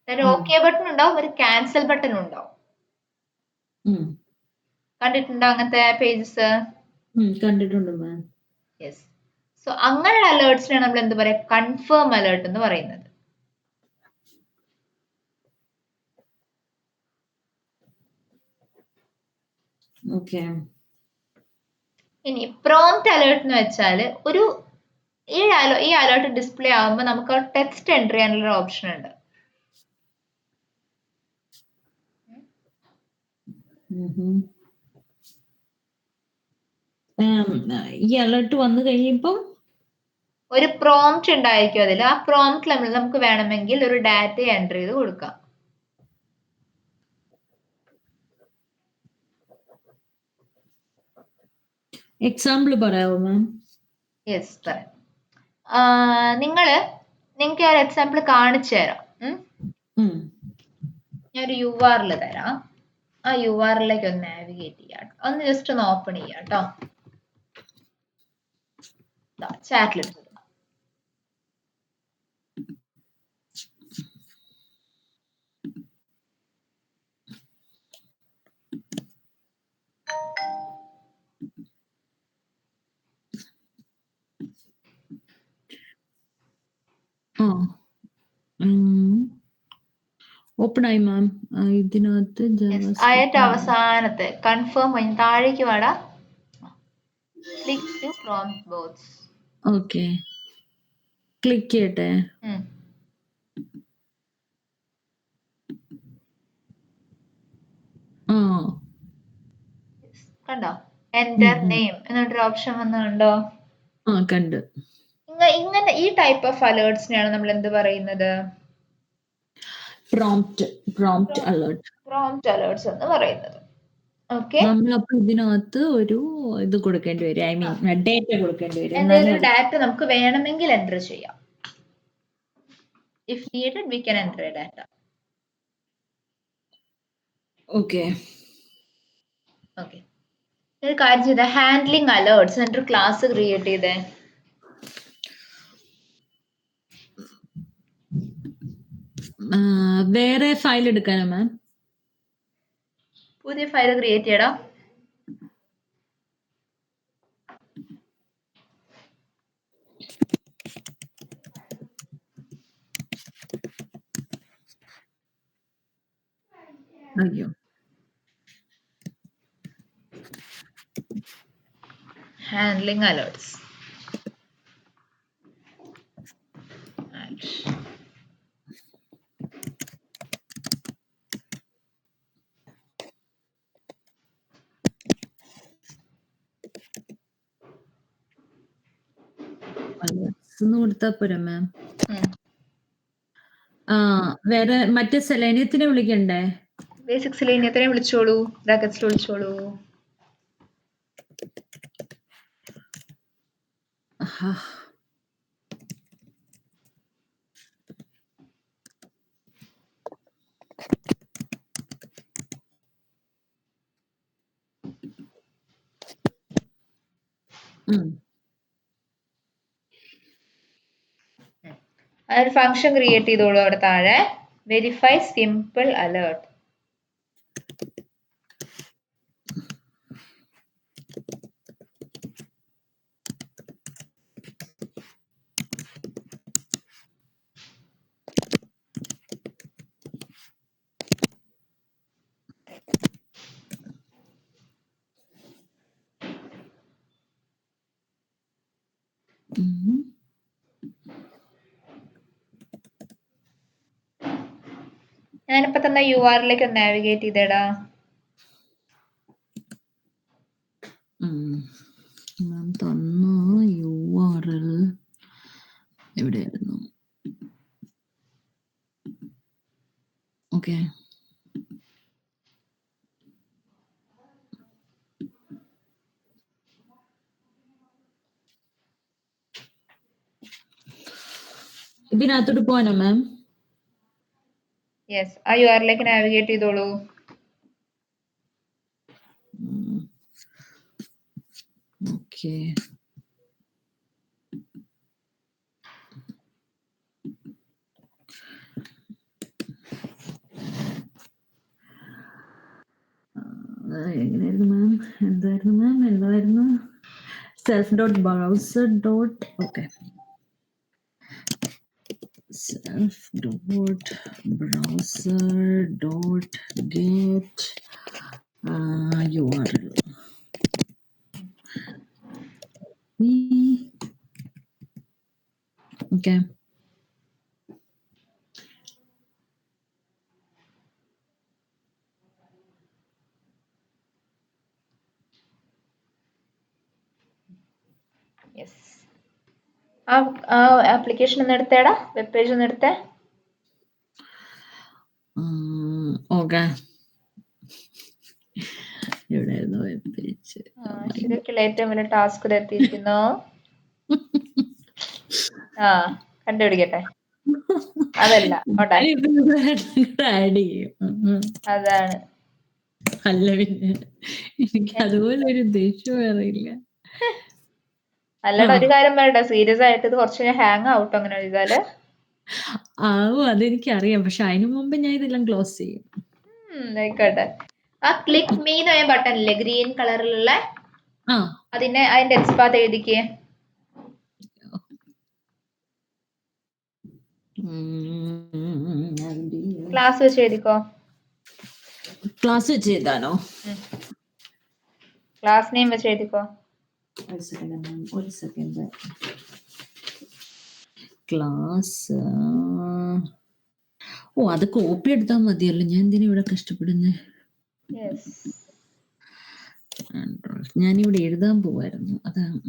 ഒരു ഓക്കെ ബട്ടൺ ഉണ്ടാവും, ഒരു ക്യാൻസൽ ബട്ടൺ ഉണ്ടാവും. കണ്ടിട്ടുണ്ടോ അങ്ങനത്തെ പേജസ്? കണ്ടിട്ടുണ്ട് മാം. യെസ്. സോ അങ്ങനെയുള്ള അലേർട്സിനാണ് നമ്മൾ എന്ത് പറയാ? കൺഫേം അലേർട്ട് എന്ന് പറയുന്നത്. ഓക്കെ. ഇനി പ്രോംപ്റ്റ് അലേർട്ട് എന്ന് വെച്ചാൽ ഒരു ഈ അലേർട്ട് ഡിസ്പ്ലേ ആകുമ്പോൾ നമുക്ക് ടെക്സ്റ്റ് എൻ്റർ ചെയ്യാനുള്ള ഓപ്ഷൻ ഉണ്ട്. ഈ അലേർട്ട് വന്നു കഴിയുമ്പോൾ ഒരു പ്രോംപ്റ്റ് ഉണ്ടായിരിക്കും അതിൽ. ആ പ്രോംപ്റ്റിൽ നമുക്ക് വേണമെങ്കിൽ ഒരു ഡാറ്റ എൻ്റർ ചെയ്ത് കൊടുക്കാം. എക്സാമ്പിൾ പറയാമോ മാം? യെസ്, പറയാം. നിങ്ങൾക്ക് ഒരു എക്സാമ്പിൾ കാണിച്ചു തരാം. ഞാനൊരു URL തരാം. ആ URLിലേക്ക് ഒന്ന് നാവിഗേറ്റ് ചെയ്യാം. ഒന്ന് ജസ്റ്റ് ഒന്ന് ഓപ്പൺ ചെയ്യാം കേട്ടോ. ചാറ്റിലെടുത്ത് ഓപ്പൺ ആയി മാം. ഇതിനകത്ത് ഏറ്റവും അവസാനത്തെ കൺഫേം കഴിഞ്ഞ് താഴേക്ക് വാടാ. Click to prompt box. Okay, click ചെയ്യട്ടെ. കണ്ടോ? എന്റർ നെയിം എന്നൊരു ഓപ്ഷൻ വന്ന് കണ്ടോ? കണ്ട്. ഇങ്ങനെ ഈ ടൈപ്പ് ഓഫ് അലേർട്സിനെയാണ് നമ്മൾ എന്ത് പറയുന്നത്? പ്രോംപ്റ്റ് അലേർട്സ് എന്ന് പറയുന്നത്. ഓക്കെ, നമ്മളപ്പോ ഇതിനകത്ത് ഒരു ഇത് കൊടുക്കേണ്ടി വരും, ഐ മീൻ ഡേറ്റ കൊടുക്കേണ്ടി വരും. എന്തെങ്കിലും ഡാറ്റ നമുക്ക് വേണമെങ്കിൽ എൻ്റർ ചെയ്യാം. If needed we can enter A data. Okay okay, ഒരു കാര്യം ചെയ്ത ഹാൻഡ്ലിംഗ് അലേർട്സ് എന്നൊരു ക്ലാസ് ക്രിയേറ്റ് ചെയ്തേ. വേറെ ഫയൽ എടുക്കാനോ മാം? പുതിയ ഫയൽ ക്രിയേറ്റ് ചെയ്യടാ. അയ്യോ, ഹാൻഡ്ലിംഗ് അലേർട്സ്. കൊടുത്താ പോരാ മാം? വേറെ മറ്റേ സെലേനിയത്തിനെ വിളിക്കണ്ടേ? ബേസിക് സെലേനിയത്തിനെ വിളിച്ചോളൂ, ബ്രാക്കറ്റ്സിൽ വിളിച്ചോളൂ. അതൊരു ഫംഗ്ഷൻ ക്രിയേറ്റ് ചെയ്തോളൂ അവിടെ താഴെ. Verify simple alert. ഞാനിപ്പോ തന്നെ URLിലേക്ക് ഒന്ന് നാവിഗേറ്റ് ചെയ്തേടാ. തന്നു URL എവിടെയായിരുന്നു? ഓക്കെ, ഇതിനകത്തോട്ട് പോവാനോ മാം? യെസ്, ആ URLിലേക്ക് നാവിഗേറ്റ് ചെയ്തോളൂ. ഓക്കെ, എങ്ങനെയായിരുന്നു മാം? എന്തായിരുന്നു? self.browser. Okay, self.browser.get URL. Okay. Yes. ആ ആപ്ലിക്കേഷൻ ഒന്ന് എടുത്തേടാ, വെബ് പേജ് ഒന്ന് എടുത്തേ. ഓക്കെ, എവിടെയായിരുന്നു വെബ് പേജ്? ശരിക്കുള്ള ഏറ്റവും വലിയ ടാസ്ക് എത്തിയിരിക്കുന്നു. ആ കണ്ടുപിടിക്കട്ടെ. അതല്ല ഓട്ടെ, ആഡ് ചെയ്യും. അതാണ്. അല്ല പിന്നെ എനിക്ക് അതുപോലെ ഒരു ദേഷ്യം അറിയില്ല. അല്ലടാ ഒരു കാര്യം പറയട്ടെ, സീരിയസ് ആയിട്ട് ഇത് കുറച്ച് ഹാങ് ഔട്ട് അങ്ങനെ എഴുതാല്. അതെനിക്കറിയാം, പക്ഷെ അതിനു മുമ്പ് ഞാൻ ഇതെല്ലാം ക്ലോസ് ചെയ്യും. ആയിക്കോട്ടെ. ആ ക്ലിക്ക് മീ എന്ന് ബട്ടൺ ഇല്ലേ ഗ്രീൻ കളറിലുള്ള, അതിന്റെ എക്സ്പാത്ത് എഴുതിക്കേ. ക്ലാസ് വെച്ച് എഴുതിക്കോ. ക്ലാസ് വെച്ച് എഴുതാനോ? ക്ലാസ് നെയിം വെച്ച് എഴുതിക്കോ. ഒരു സെക്കൻഡ്. ക്ലാസ്, അത് കോപ്പി എടുത്താൽ മതിയല്ലോ, ഞാൻ എന്തിനാ ഇവിടെ കഷ്ടപ്പെടുന്നേ? ഞാനിവിടെ എഴുതാൻ പോവായിരുന്നു, അതാണ്.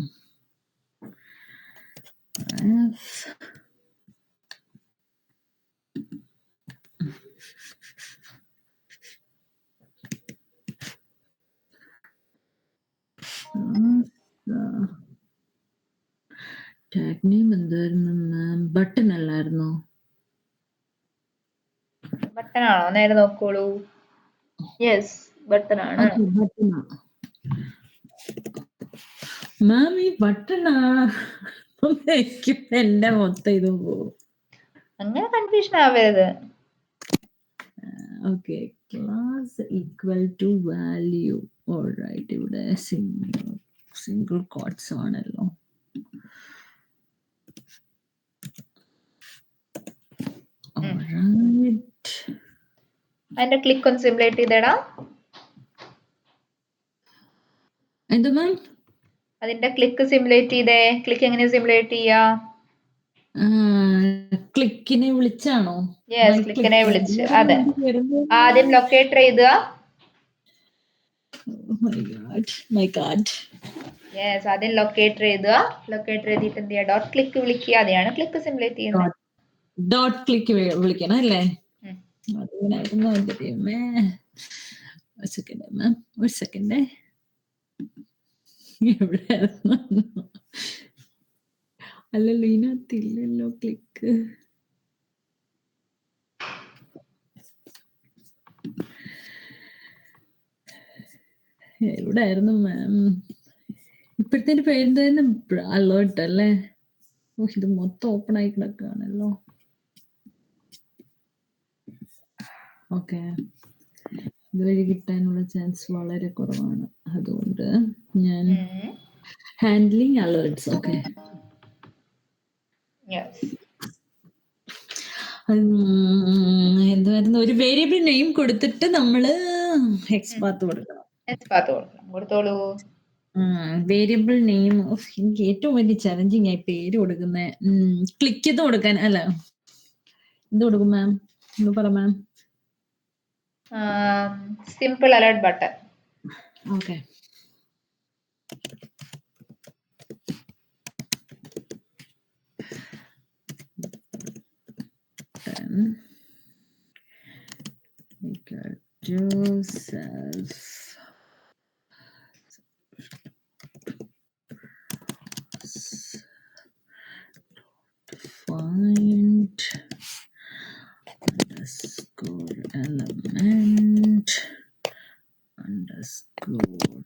ടാഗ് നെയിം എന്തായിരുന്നു? ബട്ടൺ അല്ലായിരുന്നോ? ബട്ടൺ ആണോ? നേരെ നോക്കോളൂ. യെസ്, ബട്ടൺ ആണ്. മാം ഈ ബട്ടണാ എന്റെ മൊത്തം ഇത് പോകും. അങ്ങനെ കൺഫ്യൂഷൻ ആവരുത്. Okay, class equal to value. Alright, ഇവിടെ സിംഗിൾ കോട്ട്സ് ആണല്ലോ. അതിന്റെ ക്ലിക്ക് ഒന്ന് സിമുലേറ്റ് ചെയ്തേടാ. എന്താ മാം? അതിന്റെ ക്ലിക്ക് സിമുലേറ്റ് ചെയ്തേ. ക്ലിക്ക് എങ്ങനെ സിമുലേറ്റ് ചെയ്യാ? ക്ലിക്കിനെ വിളിച്ചാണോ? യെസ്, ക്ലിക്കിനെ വിളിച്ച്. അതെ, ആദ്യം ലൊക്കേറ്റർ എഴുതുക. My God. യെസ്, ആദ്യം ലൊക്കേറ്റർ എഴുതുക. ലൊക്കേറ്റർ എഴുതിയിട്ട് എന്ത് ചെയ്യുക? ഡോട്ട് ക്ലിക്ക് വിളിക്കുക. അതെയാണ് ക്ലിക്ക് സിമുലേറ്റ് ചെയ്യുന്നത്. ഡോട്ട് ക്ലിക്ക് വിളിക്കണം അല്ലേ? അതിനായിരുന്നു എന്റെ ദൈവമേ. ഒരു സെക്കൻഡ് മാം, ഒരു സെക്കൻഡ്. എവിടെയായിരുന്നു? അല്ലല്ലോ, ഇതിനകത്തില്ലല്ലോ ക്ലിക്ക്. എവിടെയായിരുന്നു മാം? ഇപ്പോഴത്തെ പേരെന്തായിരുന്നു? അലേർട്ട് അല്ലേ? ഇത് മൊത്തം ഓപ്പൺ ആയി കിടക്കുകയാണല്ലോ. ഓക്കെ, ഇതുവഴി കിട്ടാനുള്ള ചാൻസ് വളരെ കുറവാണ്, അതുകൊണ്ട് ഞാൻ ഹാൻഡ്ലിങ് അലേർട്ട്സ്. ഓക്കെ, എന്തായിരുന്നു? ഒരു വേരിയബിൾ നെയിം കൊടുത്തിട്ട് നമ്മള് എക്സ്പാത്ത് കൊടുക്കണം. കൊടുത്തോളൂ. വേരിയബിൾ നെയിം എനിക്ക് ഏറ്റവും വലിയ ചലഞ്ചിങ് ആയി പേര് കൊടുക്കുന്ന. ക്ലിക്ക് ചെയ്ത് കൊടുക്കാൻ അല്ല, എന്ത് കൊടുക്കും മാം? ഒന്ന് പറ ma'am. Simple alert button. Okay, self find underscore element underscore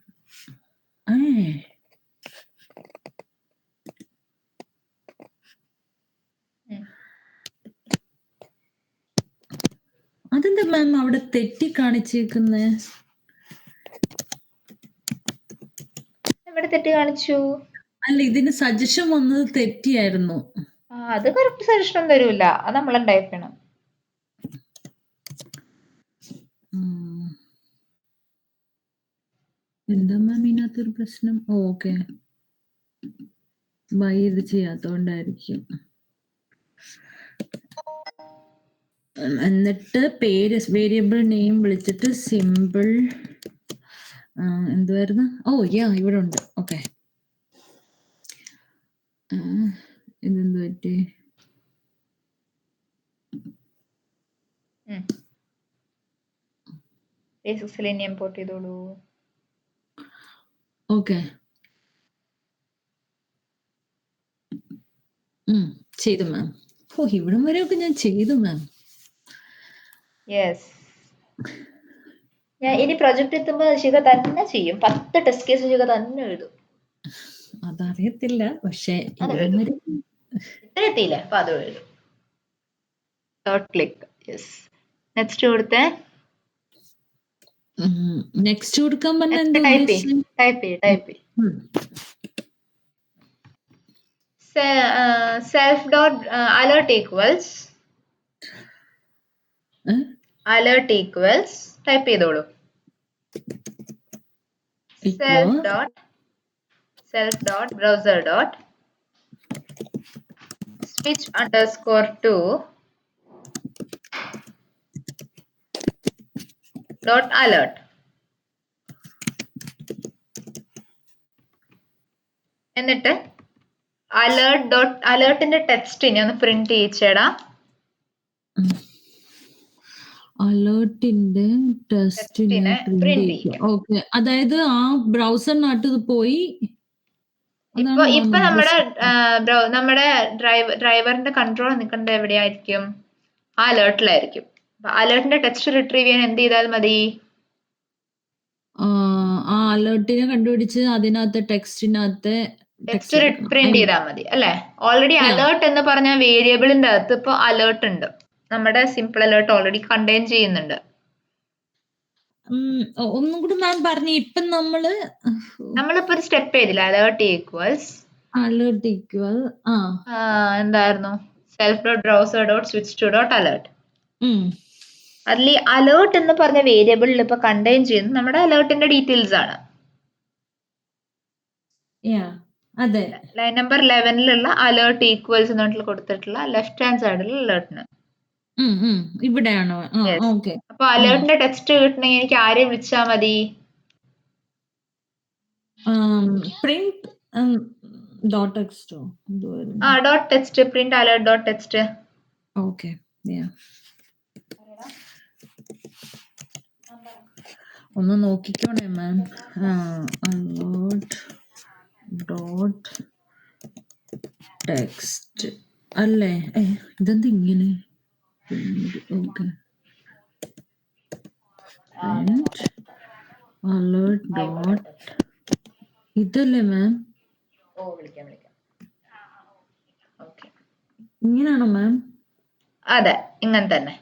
അതെന്താ മാം അവിടെ തെറ്റി കാണിച്ചേക്കുന്നേ? എവിടെ തെറ്റി കാണിച്ചു? അല്ല, ഇതിന് സജഷൻ വന്നത് തെറ്റിയായിരുന്നു. അത് കറക്റ്റ് സജഷൻ തരൂല, അത് നമ്മൾ ടൈപ്പ് ചെയ്യണം. എന്താ മാം ഇതിനകത്തൊരു പ്രശ്നം? ഓക്കെ, ബൈ ഇത് ചെയ്യാത്തോണ്ടായിരിക്കും. എന്നിട്ട് പേര് വേരിയബിൾ നെയിം വിളിച്ചിട്ട് സിമ്പിൾ എന്തുവായിരുന്നു? ഇവിടെ ഉണ്ട്. ഓക്കെ, ഇതെന്ത് പറ്റി? ബേസിക്സിൽ ഇനി ഇമ്പോർട്ട് ചെയ്തോളൂ. ഓക്കെ. ചെയ്തു മാം. ഓ, ഇവിടം വരെയൊക്കെ ഞാൻ ചെയ്തു മാം. യെസ്. ഞാൻ ഇനി പ്രൊജക്ട് എത്തുമ്പോ ശിഖ തന്നെ ചെയ്യും. 10 ടെസ്റ്റ് കേസ് ശിഖ തന്നെ എഴുതും. അതറിയത്തില്ല, പക്ഷെ അത് ഇവിടം വരെ ഇത്ര എത്തിയില്ലേ, അപ്പൊ അത് എഴുതും. Dot click. യെസ്. നെക്സ്റ്റ് കൊടുത്തേ. നെക്സ്റ്റ് കൊടുക്കാൻ പറഞ്ഞ എന്താ ടൈപ്പ് ഉദ്ദേശിച്ചത്? Type self dot alert equals type ചെയ്തോളൂ. Self dot browser dot switch underscore to dot alert. എന്നിട്ട് അലേർട്ടിന്റെ ടെക്സ്റ്റ് ഒന്ന് പ്രിന്റ് ചെയ്യിച്ചേടാ. അലേർട്ടിന്റെ ടെസ്റ്റിനെ പ്രിന്റ് ചെയ്യിക്കുക. ഓക്കെ, അതായത് ആ ബ്രൗസറിനകത്ത് ഇത് പോയി. ഇപ്പൊ നമ്മുടെ ഡ്രൈവറിന്റെ കൺട്രോൾ നിൽക്കേണ്ട എവിടെയായിരിക്കും? ആ അലേർട്ടിലായിരിക്കും. അലേർട്ടിന്റെ ടെക്സ്റ്റ് റിട്രീവ് ചെയ്യാൻ എന്ത് ചെയ്താൽ മതി? ആ അലേർട്ടിനെ കണ്ടുപിടിച്ച് അതിനകത്ത് ടെക്സ്റ്റിനകത്ത് പ്രിന്റ് ചെയ്താൽ മതി അല്ലെ? ഓൾറെഡി അലേർട്ട് എന്ന് പറഞ്ഞ വേരിയബിളിന്റെ അകത്ത് ഇപ്പൊ അലേർട്ട് ഉണ്ട്. നമ്മുടെ സിമ്പിൾ അലേർട്ട് ഓൾറെഡി കണ്ടെയ്ൻ ചെയ്യുന്നുണ്ട്. ഒന്നും കൂടി മാം പറഞ്ഞു. ഇപ്പൊ നമ്മളിപ്പോ ഒരു സ്റ്റെപ്പ് ചെയ്തില്ല. അലേർട്ട് ഈക്വൽ എന്തായിരുന്നു? Self dot browser dot switch to dot alert. അതിൽ അലേർട്ട് എന്ന് പറഞ്ഞ വേരിയബിളിൽ ഇപ്പൊ കണ്ടെയ്ൻ ചെയ്യുന്നത് നമ്മുടെ അലേർട്ടിന്റെ ഡീറ്റെയിൽസ് ആണ്. അതെ, ലൈൻ നമ്പർ 11ലുള്ള അലേർട്ട് ഈക്വൽസ് എന്നിട്ട് കൊടുത്തിട്ടുള്ള ലെഫ്റ്റ് ഹാൻഡ് സൈഡിൽ അലേർട്ടിന് ഇവിടെയാണോ? അപ്പൊ അലേർട്ടിന്റെ ടെക്സ്റ്റ് കിട്ടണമെങ്കിൽ എനിക്ക് ആരെ വിളിച്ചാ മതി? Print dot text. Dot text print alert dot text. Okay, ഒന്ന് നോക്കിക്കോണേ മാം. അലേർട്ട് ഡോട്ട് ടെക്സ്റ്റ് അല്ലേ? ഇതെന്ത് ഇങ്ങനെ? ഓക്കെ, അലേർട്ട് ഡോട്ട് ഇതല്ലേ മാം? ഇങ്ങനെയാണോ മാം? അതെ, ഇങ്ങനെ തന്നെ.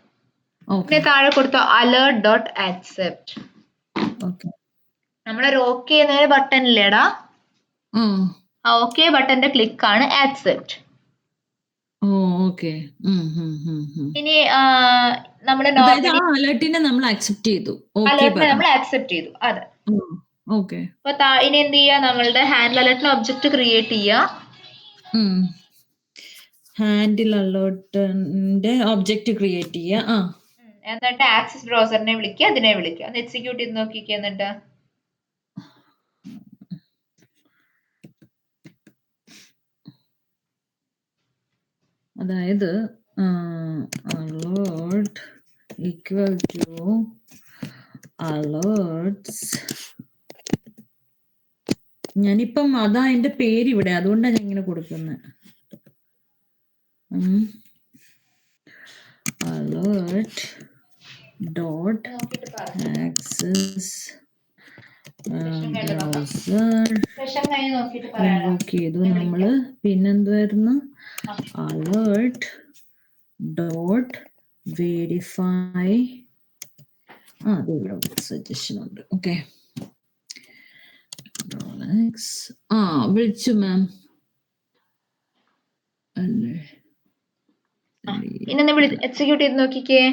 പിന്നെ താഴെ കൊടുത്ത അലേർട്ട് ഡോട്ട് ആക്സെപ്റ്റ്. നമ്മളൊരു ഓക്കെ എന്നൊരു ബട്ടൺ ഇല്ലേടാ? ആ ഓക്കെ ബട്ടന്റെ ക്ലിക്ക് ആണ് ആക്സെപ്റ്റ്. ഇനി നമ്മുടെ അലേർട്ടിനെ നമ്മൾ ആക്സെപ്റ്റ് ചെയ്തു. അതെ. അപ്പൊ ഇനി എന്ത് ചെയ്യാ? നമ്മളുടെ ഹാൻഡിൽ അലേർട്ടിന് ഒബ്ജക്റ്റ് ക്രിയേറ്റ് ചെയ്യാ. ഹാൻഡിൽ അലേർട്ടിന്റെ ഒബ്ജക്റ്റ് ക്രിയേറ്റ് ചെയ്യാ. എന്നിട്ട് ആക്സസ് ബ്രൗസറിനെ വിളിക്കുക, അതിനെ വിളിക്കുക. അത് എക്സിക്യൂട്ട് ചെയ്ത് നോക്കിക്കുക. എന്നിട്ട് അതായത് alert equal to alerts. ഞാനിപ്പം അതാ എന്റെ പേര് ഇവിടെ, അതുകൊണ്ടാണ് ഞാൻ ഇങ്ങനെ കൊടുക്കുന്നത്. alert dot access browser invoke ചെയ്തു നമ്മള്. പിന്നെന്തായിരുന്നു? alert dot verify. സജഷൻ ഉണ്ട്. ഓക്കെ, വിളിച്ചു മാം അല്ലേ? പിന്നെ എക്സിക്യൂട്ട് ചെയ്ത് നോക്കിക്കേ.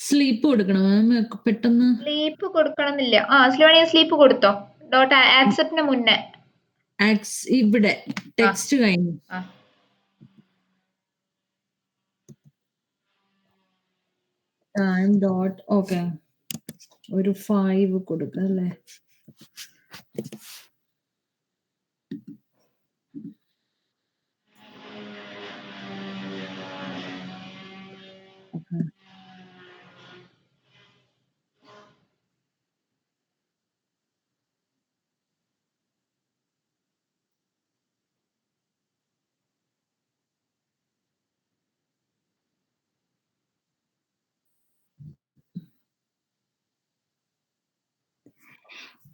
സ്ലീപ്പ് കൊടുക്കണം മാം? പെട്ടെന്ന് സ്ലീപ്പ് കൊടുക്കണമെന്നില്ല. സ്ലീപ്പ് കൊടുത്തോ. ഡോട്ട് ആക്സെപ്റ്റിന് മുന്നേ ഇവിടെ ടെക്സ്റ്റ് കഴിഞ്ഞു. ടൈം ഡോട്ട് ഓക്കെ ഒരു 5 കൊടുക്കാം അല്ലേ? Okay.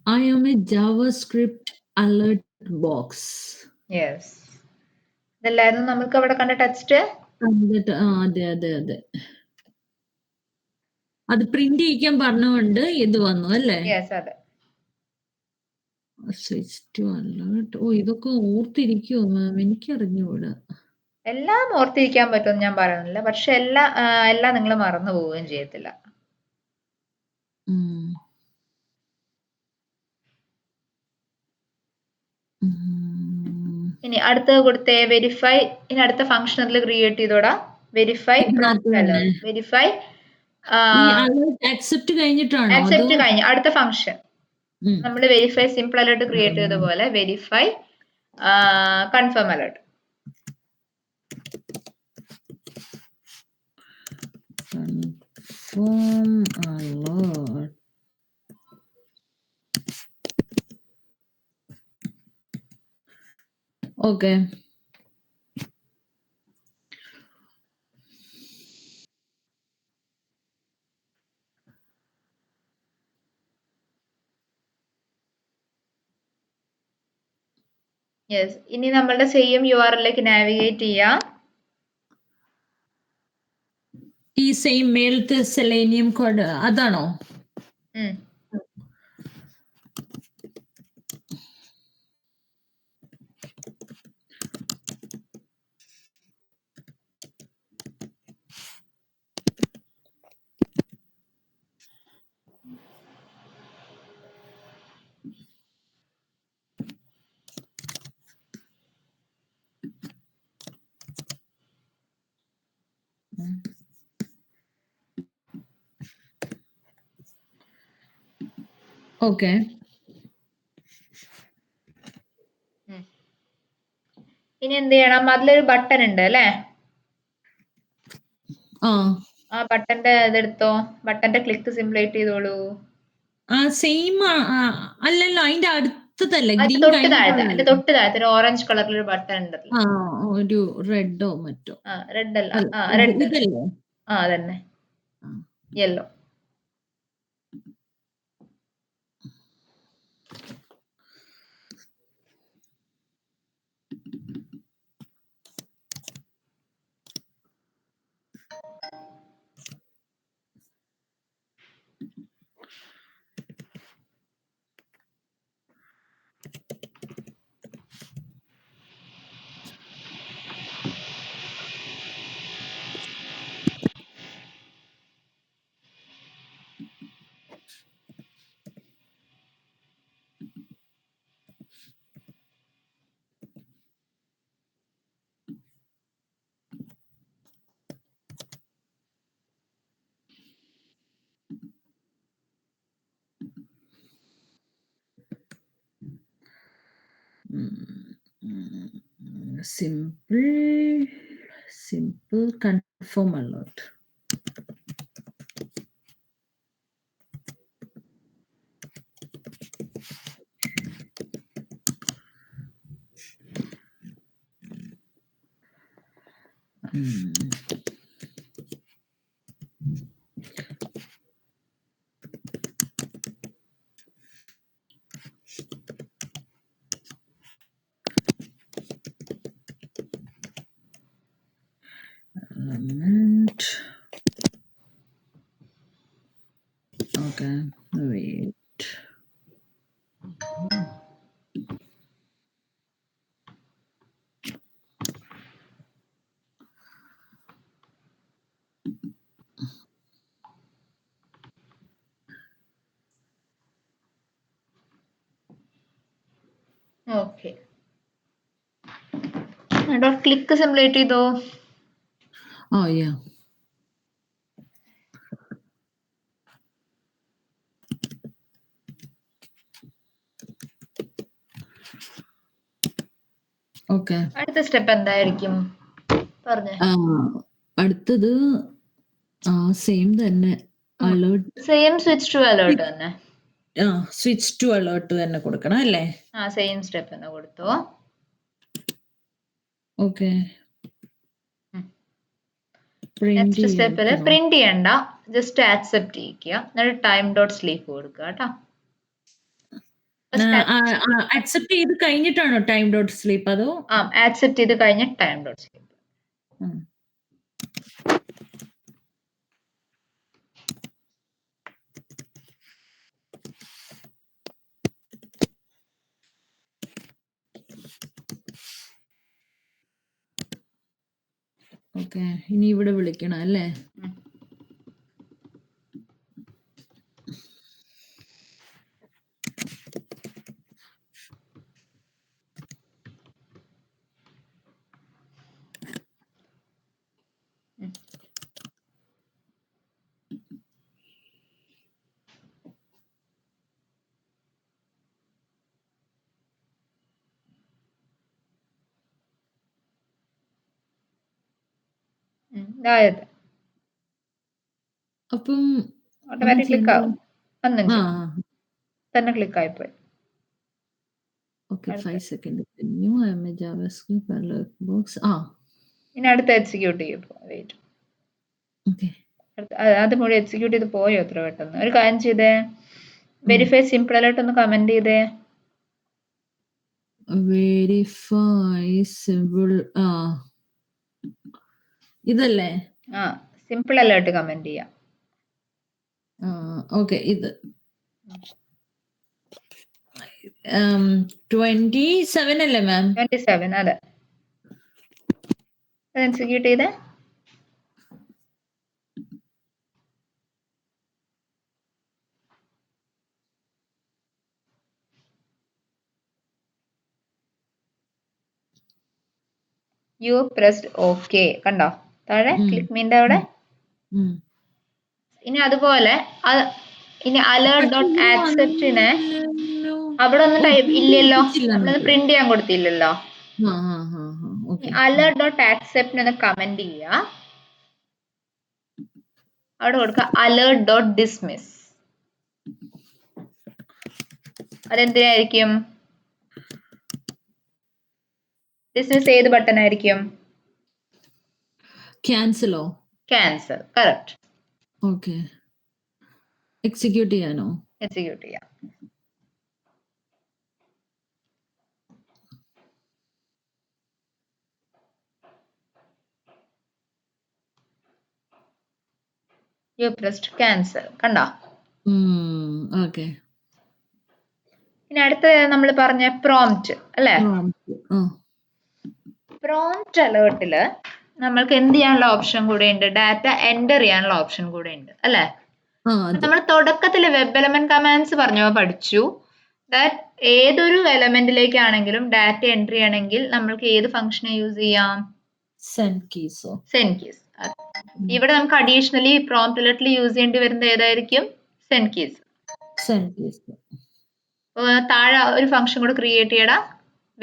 I am a JavaScript alert box. Yes, ഇതല്ലായിരുന്നു നമുക്ക് അവിടെ കണ്ട ടെക്സ്റ്റ്. എന്നിട്ട് അതെ അതെ അതെ, അത് പ്രിന്റ് ചെയ്യിക്കാൻ പറഞ്ഞുകൊണ്ട് ഇത് വന്നു അല്ലേ? യെസ്, അതെ. Switch to alert. ഓ, ഇതൊക്കെ ഓർത്തിരിക്കുമോ മാം? എനിക്കറിഞ്ഞൂടാ. എല്ലാം ഓർത്തിരിക്കാൻ പറ്റുമെന്ന് ഞാൻ പറയുന്നില്ല, പക്ഷെ എല്ലാം നിങ്ങൾ മറന്നു പോവുകയും ചെയ്യത്തില്ല. ഉം. ഇനി അടുത്തത് കൊടുത്തേ വെരിഫൈ. ഇനി അടുത്ത ഫംഗ്ഷനിൽ ക്രിയേറ്റ് ചെയ്തോടാ വെരിഫൈ വെരിഫൈ അക്സെപ്റ്റ് കഴിഞ്ഞിട്ടാണോ? ആക്സെപ്റ്റ് കഴിഞ്ഞ് അടുത്ത ഫംഗ്ഷൻ നമ്മൾ വെരിഫൈ സിമ്പിൾ അലേർട്ട് ക്രിയേറ്റ് ചെയ്ത പോലെ verify confirm alert. Confirm alert. Okay. Yes, ഇനി നമ്മളുടെ സെയിം URL-ലേക്ക് നാവിഗേറ്റ് ചെയ്യാം. ഈ സെയിം മേലത്തെ സെലേനിയം കോഡ് അതാണോ? ഓക്കെ. ഇനി എന്ത് ചെയ്യണം? അതിലൊരു ബട്ടൺ ഉണ്ട് അല്ലേ? ആ ബട്ടന്റെ ഇതെടുത്തോ, ബട്ടന്റെ ക്ലിക്ക് സിമുലേറ്റ് ചെയ്തോളൂ. സെയിം അല്ലല്ലോ, അതിന്റെ അടുത്തതല്ലേ? അതിന്റെ തൊട്ട് താഴത്തെ ഒരു ഓറഞ്ച് കളറിൽ ഒരു ബട്ടൺ ഉണ്ടല്ലോ. ഒരു റെഡോ മറ്റോ? റെഡ് അല്ല, റെഡ്. അതന്നെ, yellow. simple confirm alert. Element. Okay, wait. Okay, click simulate ചെയ്തോ. Yeah. ഓക്കെ. അടുത്ത സ്റ്റെപ്പ് എന്തായിരിക്കും പറഞ്ഞേ? അടുത്തത് സെയിം തന്നെ. Alert same switch to alert തന്നെ. സ്വിച്ച് ടു അലേർട്ട് തന്നെ കൊടുക്കണം അല്ലേ? സെയിം സ്റ്റെപ്പ് തന്നെ കൊടുത്തോ. ഓക്കെ. നെക്സ്റ്റ് സ്റ്റെപ്പില് പ്രിന്റ് ചെയ്യണ്ട, ജസ്റ്റ് ആക്സെപ്റ്റ് ചെയ്യിക്കുക, എന്നിട്ട് ടൈം ഡോട്ട് സ്ലീപ്പ് കൊടുക്കുക കേട്ടോ. ആക്സെപ്റ്റ് ചെയ്ത് കഴിഞ്ഞിട്ടാണോ ടൈം ഡോട്ട് സ്ലീപ്പ്? അതോ ആക്സെപ്റ്റ് ചെയ്ത് കഴിഞ്ഞ ടൈം ഡോട്ട് സ്ലീപ്പ്. ഓക്കെ. ഇനി ഇവിടെ വിളിക്കണം അല്ലേ? അതായത് അപ്പം ഓട്ടോമാറ്റിക് ക്ലിക്ക് ആവും. തന്നെ ക്ലിക്ക് ആയിപ്പോയി. Okay. 5 second. New JavaScript alert box. ഇനി അടുത്ത് എക്സിക്യൂട്ട് ചെയ്യും. വെയിറ്റ്. ഓക്കെ. അത് മുഴുവൻ എക്സിക്യൂട്ട് ചെയ്ത് പോയോ എത്ര പെട്ടെന്ന്? ഒരു കാര്യം ചെയ്തേ, വെരിഫൈ സിമ്പിൾ അലേർട്ട് ഒന്ന് കമന്റ് ചെയ്തേ. വെരിഫൈ സിമ്പിൾ ഇതല്ലേ? സിമ്പിൾ അലേർട്ട് കമന്റ് ചെയ്യാം. ഓക്കെ. ഇത് 27 അല്ലേ മാം? 27. അതെ, എക്സിക്യൂട്ട് ചെയ്തേ. You pressed okay. കണ്ടോ താഴെ ക്ലിക്ക് മീൻ്റെ അവിടെ? ഇനി അതുപോലെ ഇനി അലേർട്ട് ഡോട്ട് ആക്സെപ്റ്റിനെ അവിടെ ഒന്നും ടൈപ്പ് ഇല്ലല്ലോ, നമ്മളത് പ്രിന്റ് ചെയ്യാൻ കൊടുത്തില്ലല്ലോ. അലേർട്ട് ഡോട്ട് ആക്സെപ്റ്റിനെ ഒന്ന് കമന്റ് ചെയ്യുക. അവിടെ കൊടുക്കുക അലേർട്ട് ഡോട്ട് ഡിസ്മിസ്. അതെന്തിനായിരിക്കും? ഡിസ്മിസ് ഏത് ബട്ടൺ ആയിരിക്കും? ക്യാൻസലോ? ക്യാൻസൽ. കറക്റ്റ്. ഓക്കെ. എക്സിക്യൂട്ട് ചെയ്യാനോ? എക്സിക്യൂട്ട് ചെയ്യാം. You pressed cancel. കണ്ടോ? ഓക്കെ. ഇനി അടുത്ത നമ്മൾ പറഞ്ഞ പ്രോംപ്റ്റ് അല്ലേ? പ്രോംപ്റ്റ് അലേർട്ടില് നമ്മൾക്ക് എന്ത് ചെയ്യാനുള്ള ഓപ്ഷൻ കൂടെ ഉണ്ട്? ഡാറ്റ എൻ്റർ ചെയ്യാനുള്ള ഓപ്ഷൻ കൂടെ ഉണ്ട് അല്ലേ? നമ്മൾ തുടക്കത്തിൽ വെബ് എലമെന്റ് കമാൻഡ്സ് പഠിച്ചു. ദാറ്റ് ഏതൊരു എലമെന്റിലേക്കാണെങ്കിലും ഡാറ്റ എൻ്റർ ചെയ്യണമെങ്കിൽ നമ്മൾക്ക് ഏത് ഫംഗ്ഷനെ യൂസ് ചെയ്യാം? Send keys. ഇവിടെ നമുക്ക് അഡീഷണലി പ്രോംപ്റ്റ് അലേർട്ടിൽ യൂസ് ചെയ്യേണ്ടി വരുന്നത് ഏതായിരിക്കും? Send keys. താഴെ ഒരു ഫംഗ്ഷൻ കൂടെ ക്രിയേറ്റ് ചെയ്യടാ,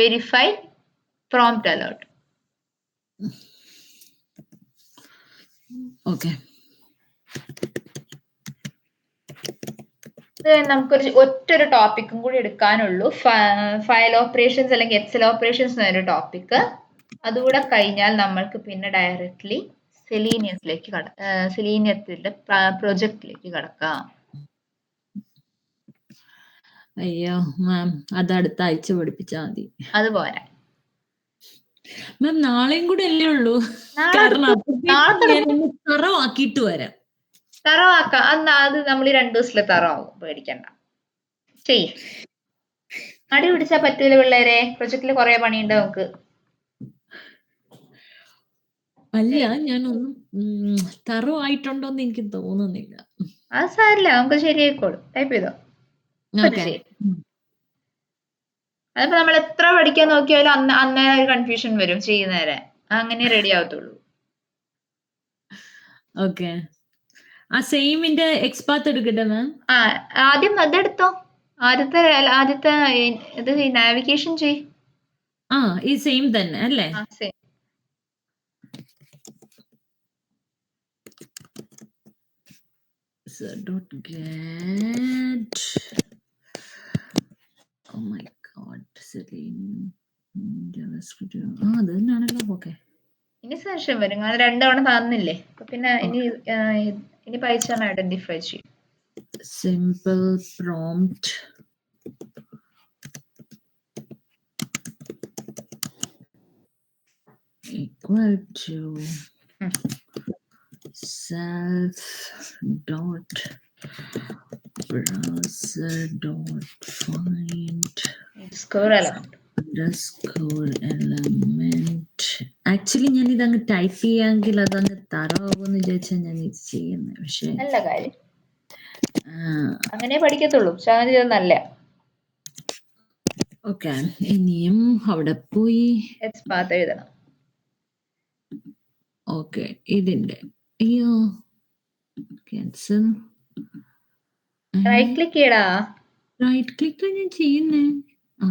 വെരിഫൈ പ്രോംപ്റ്റ് അലേർട്ട്. ഓക്കെ. നമുക്കൊരു ഒറ്റൊരു ടോപ്പിക്കും കൂടി എടുക്കാനുള്ളൂ. ഫയൽ ഓപ്പറേഷൻസ് അല്ലെങ്കിൽ എക്സൽ ഓപ്പറേഷൻസ് എന്നൊരു ടോപ്പിക്. അതുകൂടെ കഴിഞ്ഞാൽ നമ്മൾക്ക് പിന്നെ ഡയറക്ട്ലി സെലീനിയത്തിന്റെ പ്രൊജക്റ്റിലേക്ക് കടക്കാം. അയ്യോ മാം, അത് അടുത്ത ആഴ്ച പഠിപ്പിച്ചാൽ മതി. അതുപോലെ മാം നാളെയും കൂടെ അല്ലേ ഉള്ളൂ? തറവാക്കിയിട്ട് വരാം. തറവാക്കാം. അത് നമ്മൾ 2 ദിവസത്തില് തറവാകും, പേടിക്കണ്ട. ചെയ്യ്. അടി പിടിച്ചാ പറ്റൂല പിള്ളേരെ. പ്രൊജക്റ്റില് കുറെ പണിയുണ്ട് നമുക്ക്. അല്ല, ഞാനൊന്നും തറവായിട്ടുണ്ടോന്ന് എനിക്ക് തോന്നുന്നില്ല. അത് സാരില്ല, നമുക്ക് ശരിയായിക്കോളും. ടൈപ്പ് ചെയ്തോ. അതിപ്പോ നമ്മൾ എത്ര പഠിക്കാൻ നോക്കിയാലും അന്നേരം ഒരു കൺഫ്യൂഷൻ വരും ചെയ്യുന്നേരെ. അങ്ങനെ റെഡി ആവത്തുള്ളൂ. ഓക്കെ. ആ സെയിമിന്റെ എക്സ്പാത്ത് എടുക്കട്ടെ മാം? ആദ്യം അതെടുത്തോ. ആദ്യത്തെ ഇത് നാവിഗേഷൻ ചെയ്. ആ ഈ സെയിം തന്നെ അല്ലേ? ആ same. dot get oh my god Celine JavaScript അത് തന്നെയാണല്ലോ. ഓക്കെ ഇനി സെഷൻ വരും, കാരണം 2 തവണ തന്നില്ലേ, അപ്പൊ പിന്നെ ഇനി പൈസ ഐഡന്റിഫൈ ചെയ്യും. Simple prompt equal to self dot browser dot find score element underscore element. Actually ഞാൻ ഇതങ്ങ് ടൈപ്പ് ചെയ്യാമെങ്കിൽ അതങ്ങ് തറവാകുമെന്ന് വിചാരിച്ചാൽ ഞാൻ ഇത് ചെയ്യുന്നത്. പക്ഷെ നല്ല കാര്യം, അങ്ങനെ പഠിക്കത്തുള്ളൂ. പക്ഷെ അങ്ങനെ ചെയ്ത് നല്ല. ഓക്കെ ഇനിയും അവിടെ പോയി പാത്ത് എഴുതണം. ഓക്കെ ഇതിന്റെ അയ്യോ ക്യാൻസൽ. റൈറ്റ് ക്ലിക്ക് ചെയ്യടാ. റൈറ്റ് ക്ലിക്ക് ഞാൻ ചെയ്യുന്നേ. ആ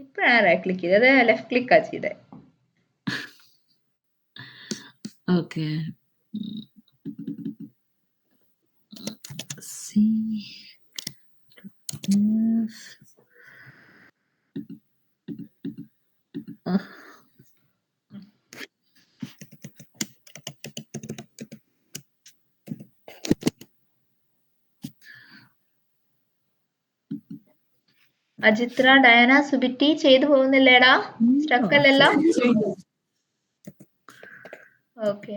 ഇപ്പഴാണ് റൈറ്റ് ക്ലിക്ക് ചെയ്തത്, ലെഫ്റ്റ് ക്ലിക്കാ ചെയ്തേ. ഓക്കെ സി അജിത്ര, ഡയന, സുബിറ്റി ചെയ്തു പോകുന്നില്ലേടാ? സ്റ്റക്ക് അല്ലല്ലോ? ഓക്കെ.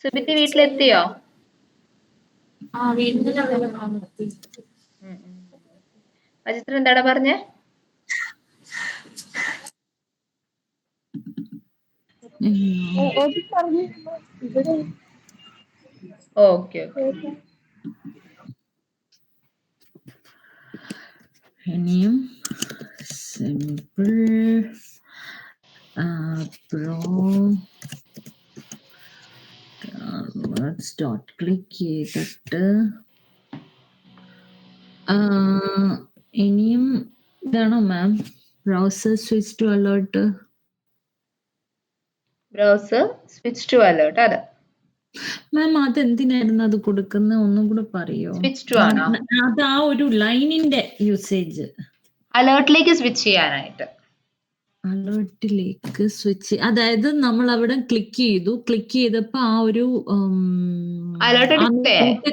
സുബിറ്റി വീട്ടിലെത്തിയോ? അജിത്ര എന്താടാ പറഞ്ഞേ? ഓക്കെ ഇനിയും സിമ്പിൾ ഡോട്ട് ക്ലിക്ക് ചെയ്തിട്ട് ഇനിയും ഇതാണോ ma'am browser switch to alert? Browser switch to alert, അതെ മാം അതെന്തിനായിരുന്നു അത് കൊടുക്കുന്ന ഒന്നും കൂടെ പറയോ? സ്വിച്ച് ടു ആണോ? അത് ആ ഒരു ലൈനിന്റെ യൂസേജ്. അലേർട്ടിലേക്ക് സ്വിച്ച് ചെയ്യാനായിട്ട്. അലേർട്ടിലേക്ക് സ്വിച്ച്, അതായത് നമ്മൾ അവിടെ ക്ലിക്ക് ചെയ്തപ്പോ ആ ഒരു അലേർട്ട്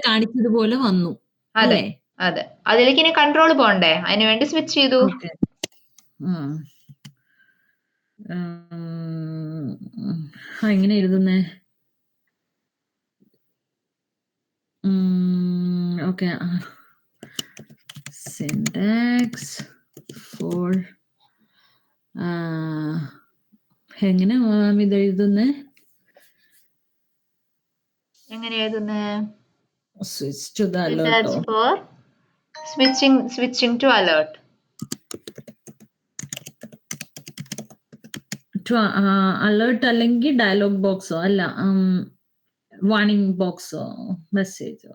കാണിച്ചതുപോലെ വന്നു അല്ലേ? അതെ, അതിലേക്ക് ഇനി കൺട്രോൾ പോണ്ടേ, അതിനു വേണ്ടി സ്വിച്ച് ചെയ്തു. എങ്ങനെ എഴുതുന്നേ? ഓക്കെ സിൻടാക്സ് ഫോർ എങ്ങനെ ഇത് എഴുതുന്നേ? എങ്ങനെ എഴുതുന്നേ? Switch to the alert for switching to alert. Alert അല്ലെങ്കിൽ ഡയലോഗ് ബോക്സോ അല്ല വാർണിംഗ് ബോക്സോ മെസ്സേജോ?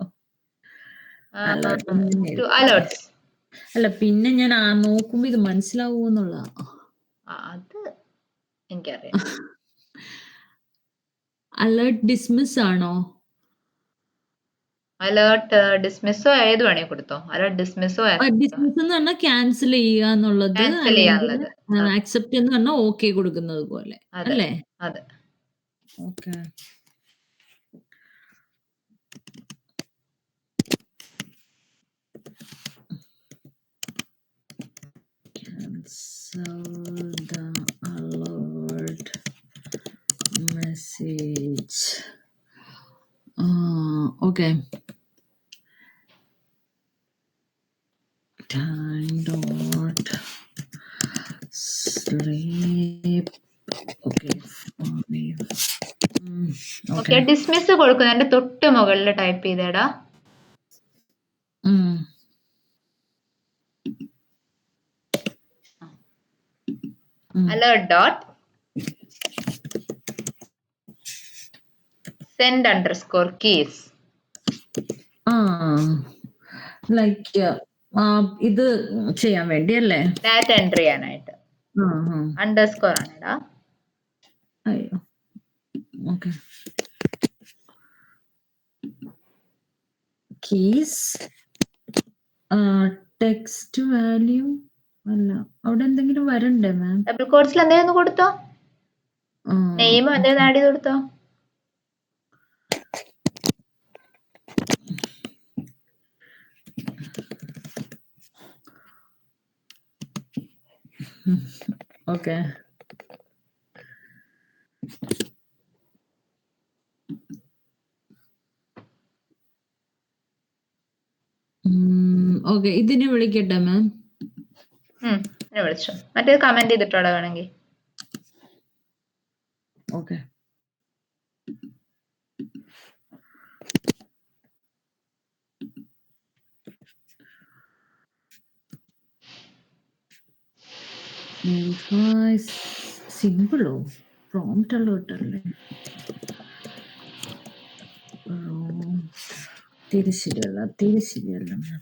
അല്ല പിന്നെ ഞാൻ നോക്കുമ്പോ ഇത് മനസ്സിലാവൂന്നുള്ള അത് എനിക്കറിയാം. അലേർട്ട് ഡിസ്മിസ് ആണോ? അലേർട്ട് ഡിസ്മിസോ ഏത് വേണേ കൊടുത്തോ. അലേർട്ട് ഡിസ്മിസോ ഡിസ്മിസ് എന്ന് പറഞ്ഞാൽ ക്യാൻസൽ ചെയ്യുക എന്നുള്ളത്, അല്ലെങ്കിൽ ആക്സെപ്റ്റ് എന്ന് പറഞ്ഞാൽ ഓക്കെ കൊടുക്കുന്നത് പോലെ അല്ലേ? അതെ. Okay cancel the alert message. Okay. Time dot sleep. Okay. Okay. Dismiss കൊടുക്കുന്നതിന്റെ തൊട്ട് മുകളിൽ ടൈപ്പ് ചെയ്തേടാ. alert dot send underscore keys. Like ഇത് ചെയ്യാൻ വേണ്ടി അല്ലേ? ഡാറ്റ എൻട്രി ചെയ്യാനായിട്ട്. ആ ആ അണ്ടർസ്കോർ ആണ് ഇടാ. അയ്യോ ഓക്കെ. കീസ് ടെക്സ്റ്റ് വാല്യൂ അല്ല, അവിടെ എന്തെങ്കിലും വരണ്ടേ മാം? ഡബിൾ കോട്സിൽ എന്തെങ്കിലും കൊടുത്തോ, നെയിം എന്തെങ്കിലും ആഡ് ചെയ്ത് കൊടുത്തോ. ഓക്കെ. ഓക്കെ, ഇതിനെ വിളിക്കട്ടെ മാം? എന്നെ വിളിച്ചോ, മറ്റേ കമന്റ് ചെയ്തിട്ടോടെ വേണമെങ്കിൽ. ഓക്കെ. സിമ്പിളോ? പ്രോംപ്റ്റ് അലേർട്ട് അല്ലേ? തിരിശരിയല്ല മാം.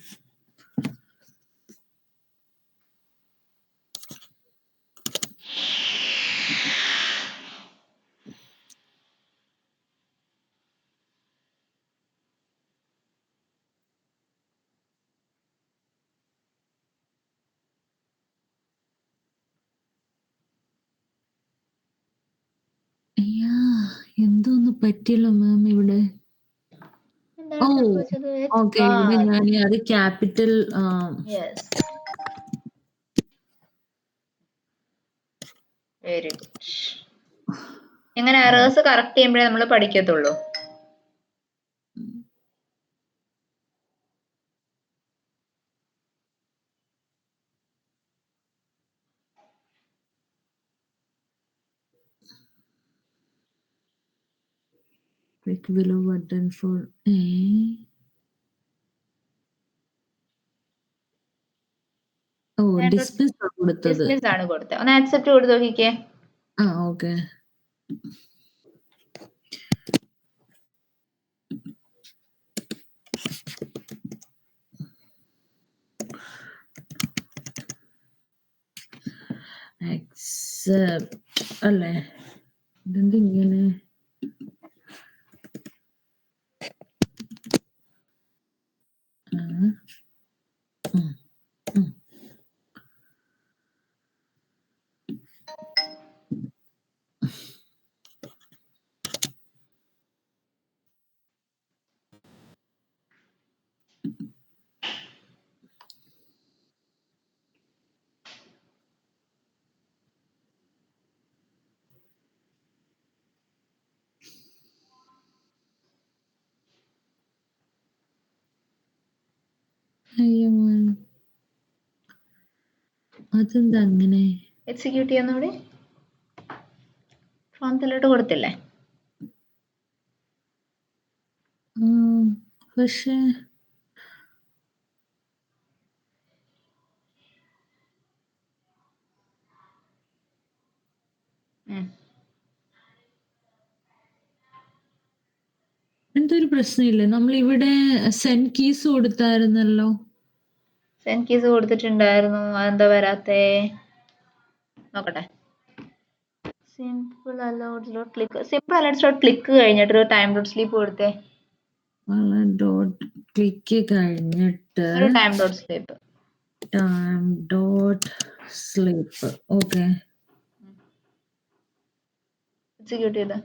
അയ്യാ, എന്തോന്ന് പറ്റിയല്ലോ മാം ഇവിടെ. ഓ ഓക്കെ, ഇവിടെ ഞാൻ അത് ക്യാപിറ്റൽ. Very good. ഇങ്ങനെ എറേഴ്സ് കറക്റ്റ് ചെയ്യുമ്പോഴേ നമ്മൾ പഠിക്കത്തുള്ളൂ. Click below button for dismiss കൊടുത്തത്. ഡിസ്മിസ് ആണ് കൊടുത്തത്. ഒന്ന് ആക്സെപ്റ്റ് കൊടുത്ത് നോക്കിക്കേ. ഓക്കെ. ആക്സെപ്റ്റ് അല്ലേ? ഇതെന്തിങ്ങനെ? അയ്യോ മാം, അതെന്താ അങ്ങനെ? എക്സിക്യൂട്ട് ചെയ്യുന്നൂടെ. പ്രോംപ്റ്റിലോട്ട് കൊടുത്തില്ലേ? പക്ഷേ എന്തൊരു പ്രശ്നമില്ലേ? നമ്മൾ ഇവിടെ സെൻഡ് കീസ് കൊടുത്തായിരുന്നല്ലോ. സെൻഡ് കീസ് കൊടുത്തിട്ടുണ്ടായിരുന്നു, അതെന്താ വരാത്തെ നോക്കട്ടെ. Simple alerts click, simple alerts click കഴിഞ്ഞിട്ട് ഒരു ടൈം ഡോട്ട് സ്ലീപ്പ് കൊടുത്തേ. ഡോട്ട് ക്ലിക്ക് കഴിഞ്ഞിട്ട് ഒരു time dot sleep. Time dot sleep. Okay. Execute ചെയ്ത.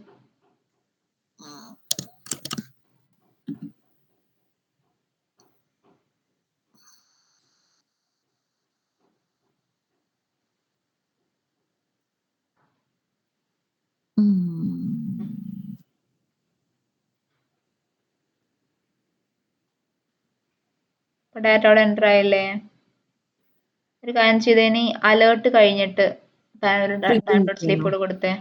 ഡാറ്റ അവിടെ എൻ്റർ ആയില്ലേ? ഒരു കാര്യം ചെയ്തേനി, അലേർട്ട് കഴിഞ്ഞിട്ട് ടൈം ഡോട്ട് സ്ലീപ്പ് കൂടെ കൊടുത്തേ.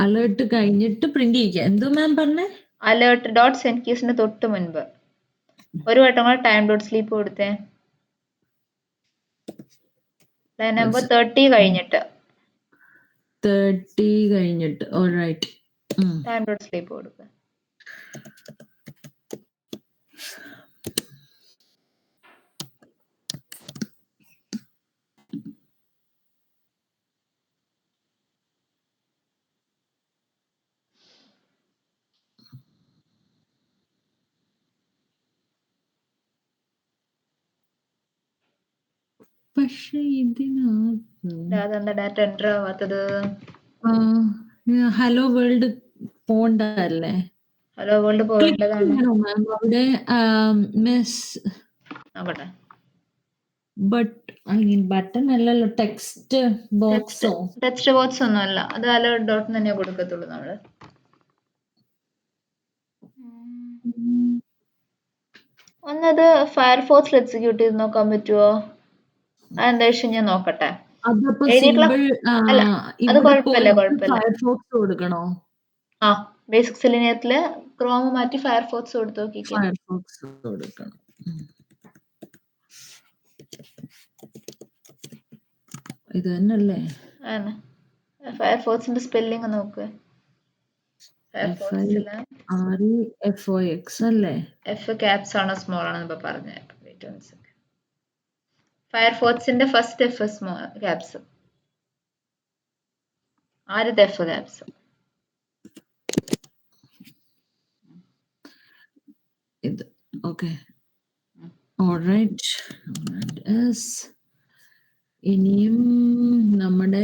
അലേർട്ട് കഴിഞ്ഞിട്ട് പ്രിന്റ് ചെയ്യിക്കുക. എന്തോ മാം പറഞ്ഞേ? അലേർട്ട് ഡോട്ട് സെൻഡ് കീസിന് തൊട്ട് മുൻപ് ഒരു വട്ടം കൂടെ ടൈം ഡോട്ട് സ്ലീപ്പ് കൊടുത്തേ. നമ്പർ 30 കഴിഞ്ഞിട്ട്. 30 കഴിഞ്ഞിട്ട്. ഓൾറൈറ്റ്. ടൈം ഡോട്ട് സ്ലീപ്പ് കൊടുക്കുക. പക്ഷെ ഇതിനകത്ത് അതെന്താ ഡാറ്റ എൻറ്റർ ആവാത്തത്? ഹലോ വേൾഡ് പോണ്ടല്ലേ? ഹലോ വേൾഡ് പോകേണ്ടതാണ്. മാം അവിടെ മിസ് നോക്കട്ടെ. ബട്ടൺ അല്ലല്ലോ, ടെക്സ്റ്റ് ബോക്സോ? ടെക്സ്റ്റ് ബോക്സ് ഒന്നും അല്ല, അത് ഹലോ ഡോട്ട് തന്നെ കൊടുക്കത്തുള്ളൂ നമ്മള്. ഒന്നത് ഫയർഫോക്സിൽ എക്സിക്യൂട്ട് ചെയ്ത് നോക്കാൻ പറ്റുമോ? അതെന്താ വെച്ചാൽ ഞാൻ നോക്കട്ടെ. അതപ്പോ എഴുതിയിട്ടുള്ള അല്ല, അത് കുഴപ്പമില്ല. ഫയർഫോക്സ് കൊടുക്കണോ? ആ, ബേസിക് സെലിനിയത്തില് ക്രോം മാറ്റി ഫയർഫോക്സ് കൊടുത്ത് നോക്കിക്കേ. ഫയർഫോക്സ് കൊടുക്കണം. ഇത് തന്നെയല്ലേ? ഫയർഫോക്സിന്റെ സ്പെല്ലിംഗ് നോക്ക്. ഫയർഫോക്സില് അല്ലേ? എഫ് ക്യാപ്സ് ആണോ സ്മോൾ ആണോ ഇപ്പൊ പറഞ്ഞേ. ഫയർഫോക്സിന്റെ ഫസ്റ്റ് എഫ് സ്മോൾ ക്യാപ്സ്, ആദ്യത്തെ എഫ് ക്യാപ്സ്. ഇത് ഓക്കെ. ഓൾറൈറ്റ്. ഇനിയും നമ്മുടെ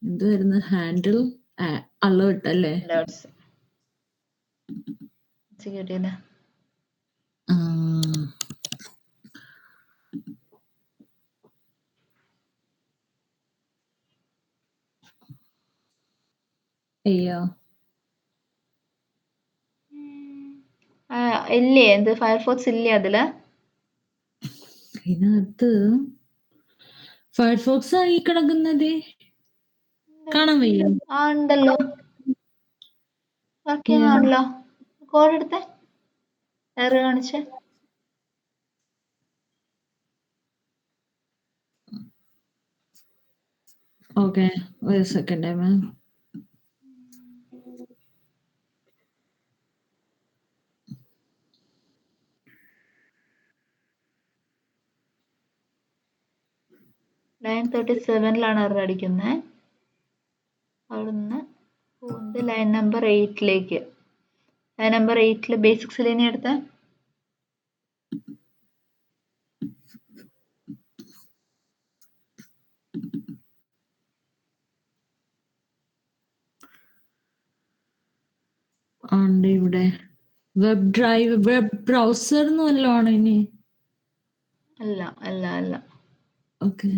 എന്ത് വരുന്ന ഹാൻഡിൽ അലേർട്ട് അല്ലേ? എക്സിക്യൂട്ട് ചെയ്ത അയ്യോ ഇല്ലേ? എന്ത് ഫയർഫോക്സ് ഇല്ലേ അതില്? ഇതിനകത്ത് ഫയർഫോക്സ് ആയി കിടക്കുന്നത് കാണാൻ വയ്യ. ഉണ്ടല്ലോ, വർക്ക് ചെയ്യുന്നതാണല്ലോ. കോഡ് എടുത്തേ, എറർ കാണിച്ചേ. ഓക്കെ, ഒരു സെക്കൻഡ് മാം. ലൈൻ 37 എറർ അടിക്കുന്നത്. അവിടുന്ന് line number 8 line number 8 basic Selenium എടുത്ത. ഇവിടെ വെബ് ഡ്രൈവ്, വെബ് ബ്രൗസർ എന്നല്ലാണ് ഇനി. അല്ല അല്ല അല്ല. ഓക്കെ,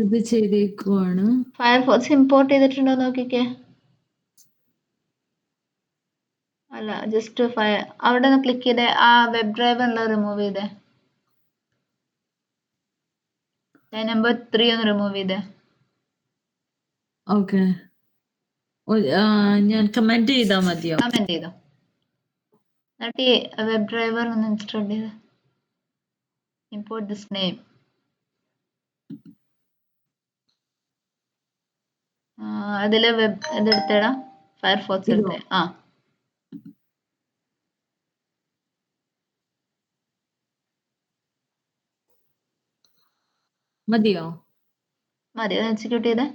ഇത് ചെയ്തേക്കുവാണ്. ഫയർഫോക്സ് ഇമ്പോർട്ട് ചെയ്തിട്ടുണ്ടോ നോക്കിക്കേ. അല്ല, ജസ്റ്റ് അവിടെ നിന്ന് ക്ലിക്ക് ചെയ്തേ, ആ വെബ് ഡ്രൈവ് ഉള്ളത് റിമൂവ് ചെയ്തേ. ലൈൻ നമ്പർ 3 ഒന്ന് റിമൂവ് ചെയ്തേ. ഓക്കെ, ഞാൻ കമന്റ് ചെയ്താ മതിയോ? കമന്റ് ചെയ്തോ. എന്നിട്ട് ഈ വെബ് ഡ്രൈവർ ഒന്ന് ഇൻസ്റ്റാൾ ചെയ്ത് ഇമ്പോർട്ട് ദിസ് നെയിം. അതില് വെബ് ഇതെടുത്തേടാ, ഫയർഫോക്സ് എടുത്തേ. മതിയോ? മതി, അത് എക്സിക്യൂട്ട് ചെയ്തേ.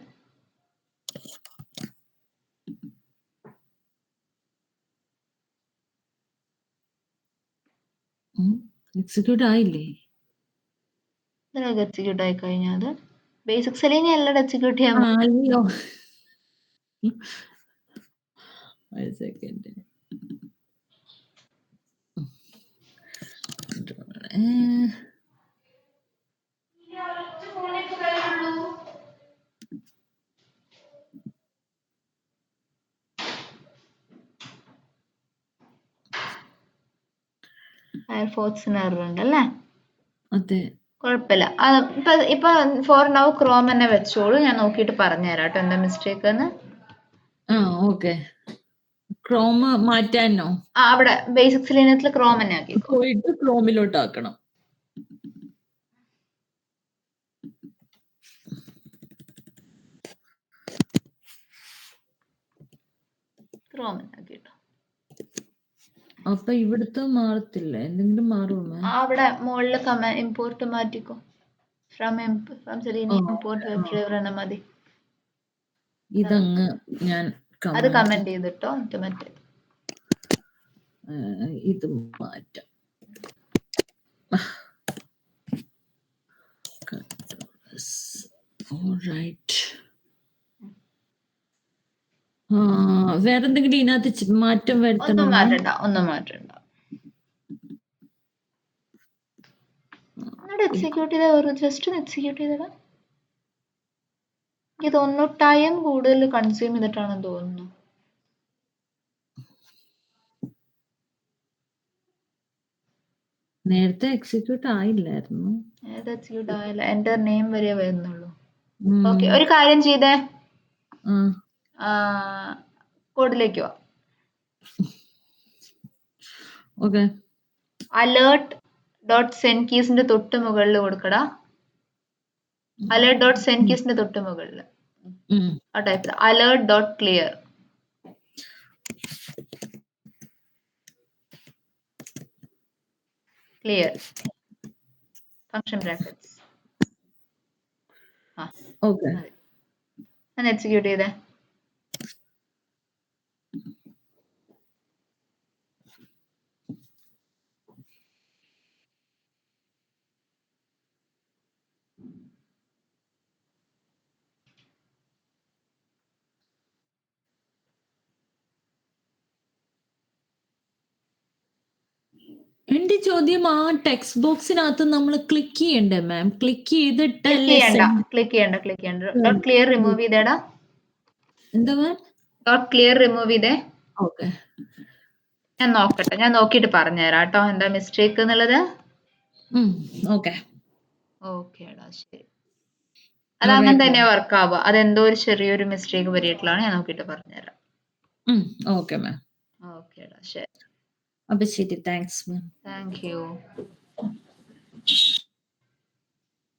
എക്സിക്യൂട്ട് ആയില്ലേ? ഇതിനൊക്കെ എക്സിക്യൂട്ട് ആയി കഴിഞ്ഞാൽ അത് ബേസിക് സെലിനി അല്ലടെ എക്സിക്യൂട്ട് ചെയ്യാൻ. അയ്യോ, ഒരു സെക്കൻഡ്. ഫയർഫോക്സിന് എറർ ഉണ്ടല്ലേ? അതെ, കുഴപ്പമില്ല. ഇപ്പൊ ഫോർ നൗ ക്രോം തന്നെ വെച്ചോളൂ, ഞാൻ നോക്കിയിട്ട് പറഞ്ഞുതരാം കേട്ടോ എന്താ മിസ്റ്റേക്ക് എന്ന്. ഓക്കെ. ക്രോം മാറ്റാനോ? അവിടെ ബേസിക് സെലിനിയത്തിൽ ക്രോം തന്നെ ആക്കി പോയിട്ട് ക്രോമിലോട്ട് ആക്കണം. ക്രോം തന്നെ ആക്കിട്ടോ. അപ്പൊ ഇവിടുത്തെ മാറത്തില്ല, എന്തെങ്കിലും മാറുമോ? അവിടെ മുകളില് ഇമ്പോർട്ട് മാറ്റിക്കോ. From Selenium import web driver തന്നെ മതി. ഇതങ്ങ് ഞാൻ അത് കമന്റ് ചെയ്തിട്ടോ. മറ്റേ ഇത് മാറ്റാം. വേറെന്തെങ്കിലും ഇതിനകത്ത് മാറ്റം ഒന്നും വരുത്തണം മാറ്റണ്ട, ഒന്നും മാറ്റണ്ട. എന്നിട്ട് എക്സിക്യൂട്ട് ചെയ്ത ഒരു ജസ്റ്റ് ഒന്ന് എക്സിക്യൂട്ട് ചെയ്തടാ. എനിക്ക് തോന്നുന്നു ടൈം കൂടുതൽ കൺസ്യൂം ചെയ്തിട്ടാണെന്ന് തോന്നുന്നു. നേരത്തെ എക്സിക്യൂട്ട് ആയില്ലായിരുന്നു. ഏത് എക്സിക്യൂട്ട് ആയില്ല, എന്റെ നെയിം വരെ വരുന്നുള്ളൂ. ഓക്കെ, ഒരു കാര്യം ചെയ്തേ, കോഡിലേക്ക് വാ. ഓക്കെ, അലേർട്ട് ഡോട്ട് സെൻഡ് കീസിന്റെ തൊട്ട് മുകളിൽ കൊടുക്കടാ. അലേർട്ട് ഡോട്ട് സെൻഡ് കീസിന്റെ തൊട്ട് മുകളിൽ ആ type alert dot clear. Clear function brackets. Okay, ഞാൻ എക്സിക്യൂട്ട് ചെയ്തേ. എന്റെ ചോദ്യം, ആ ടെക്സ്റ്റ് ബോക്സിനകത്ത് നമ്മൾ ക്ലിക്ക് ചെയ്യണ്ടേ മാം? ക്ലിക്ക് ചെയ്തിട്ട് ക്ലിക്ക് ചെയ്യണ്ട. ഡോട്ട് ക്ലിയർ റിമൂവ് ചെയ്തേടാ. എന്താ മാം? ഡോട്ട് ക്ലിയർ റിമൂവ് ചെയ്തേ. ഓക്കെ, ഞാൻ നോക്കട്ടെ, ഞാൻ നോക്കിയിട്ട് പറഞ്ഞുതരാം കേട്ടോ എന്താ മിസ്റ്റേക്ക് എന്നുള്ളത്. ഓക്കെ, ഓക്കേടാ, ശരി. അത് അങ്ങനെ തന്നെയാ വർക്ക് ആവുക. അതെന്തോ ഒരു ചെറിയൊരു മിസ്റ്റേക്ക് പറ്റിയിട്ടുള്ളതാണ്. ഞാൻ നോക്കിയിട്ട് പറഞ്ഞുതരാം. Okay ma'am. ഓക്കേടാ, ശരി. അപ്പൊ ശരി, താങ്ക്സ് മാം. Thank you.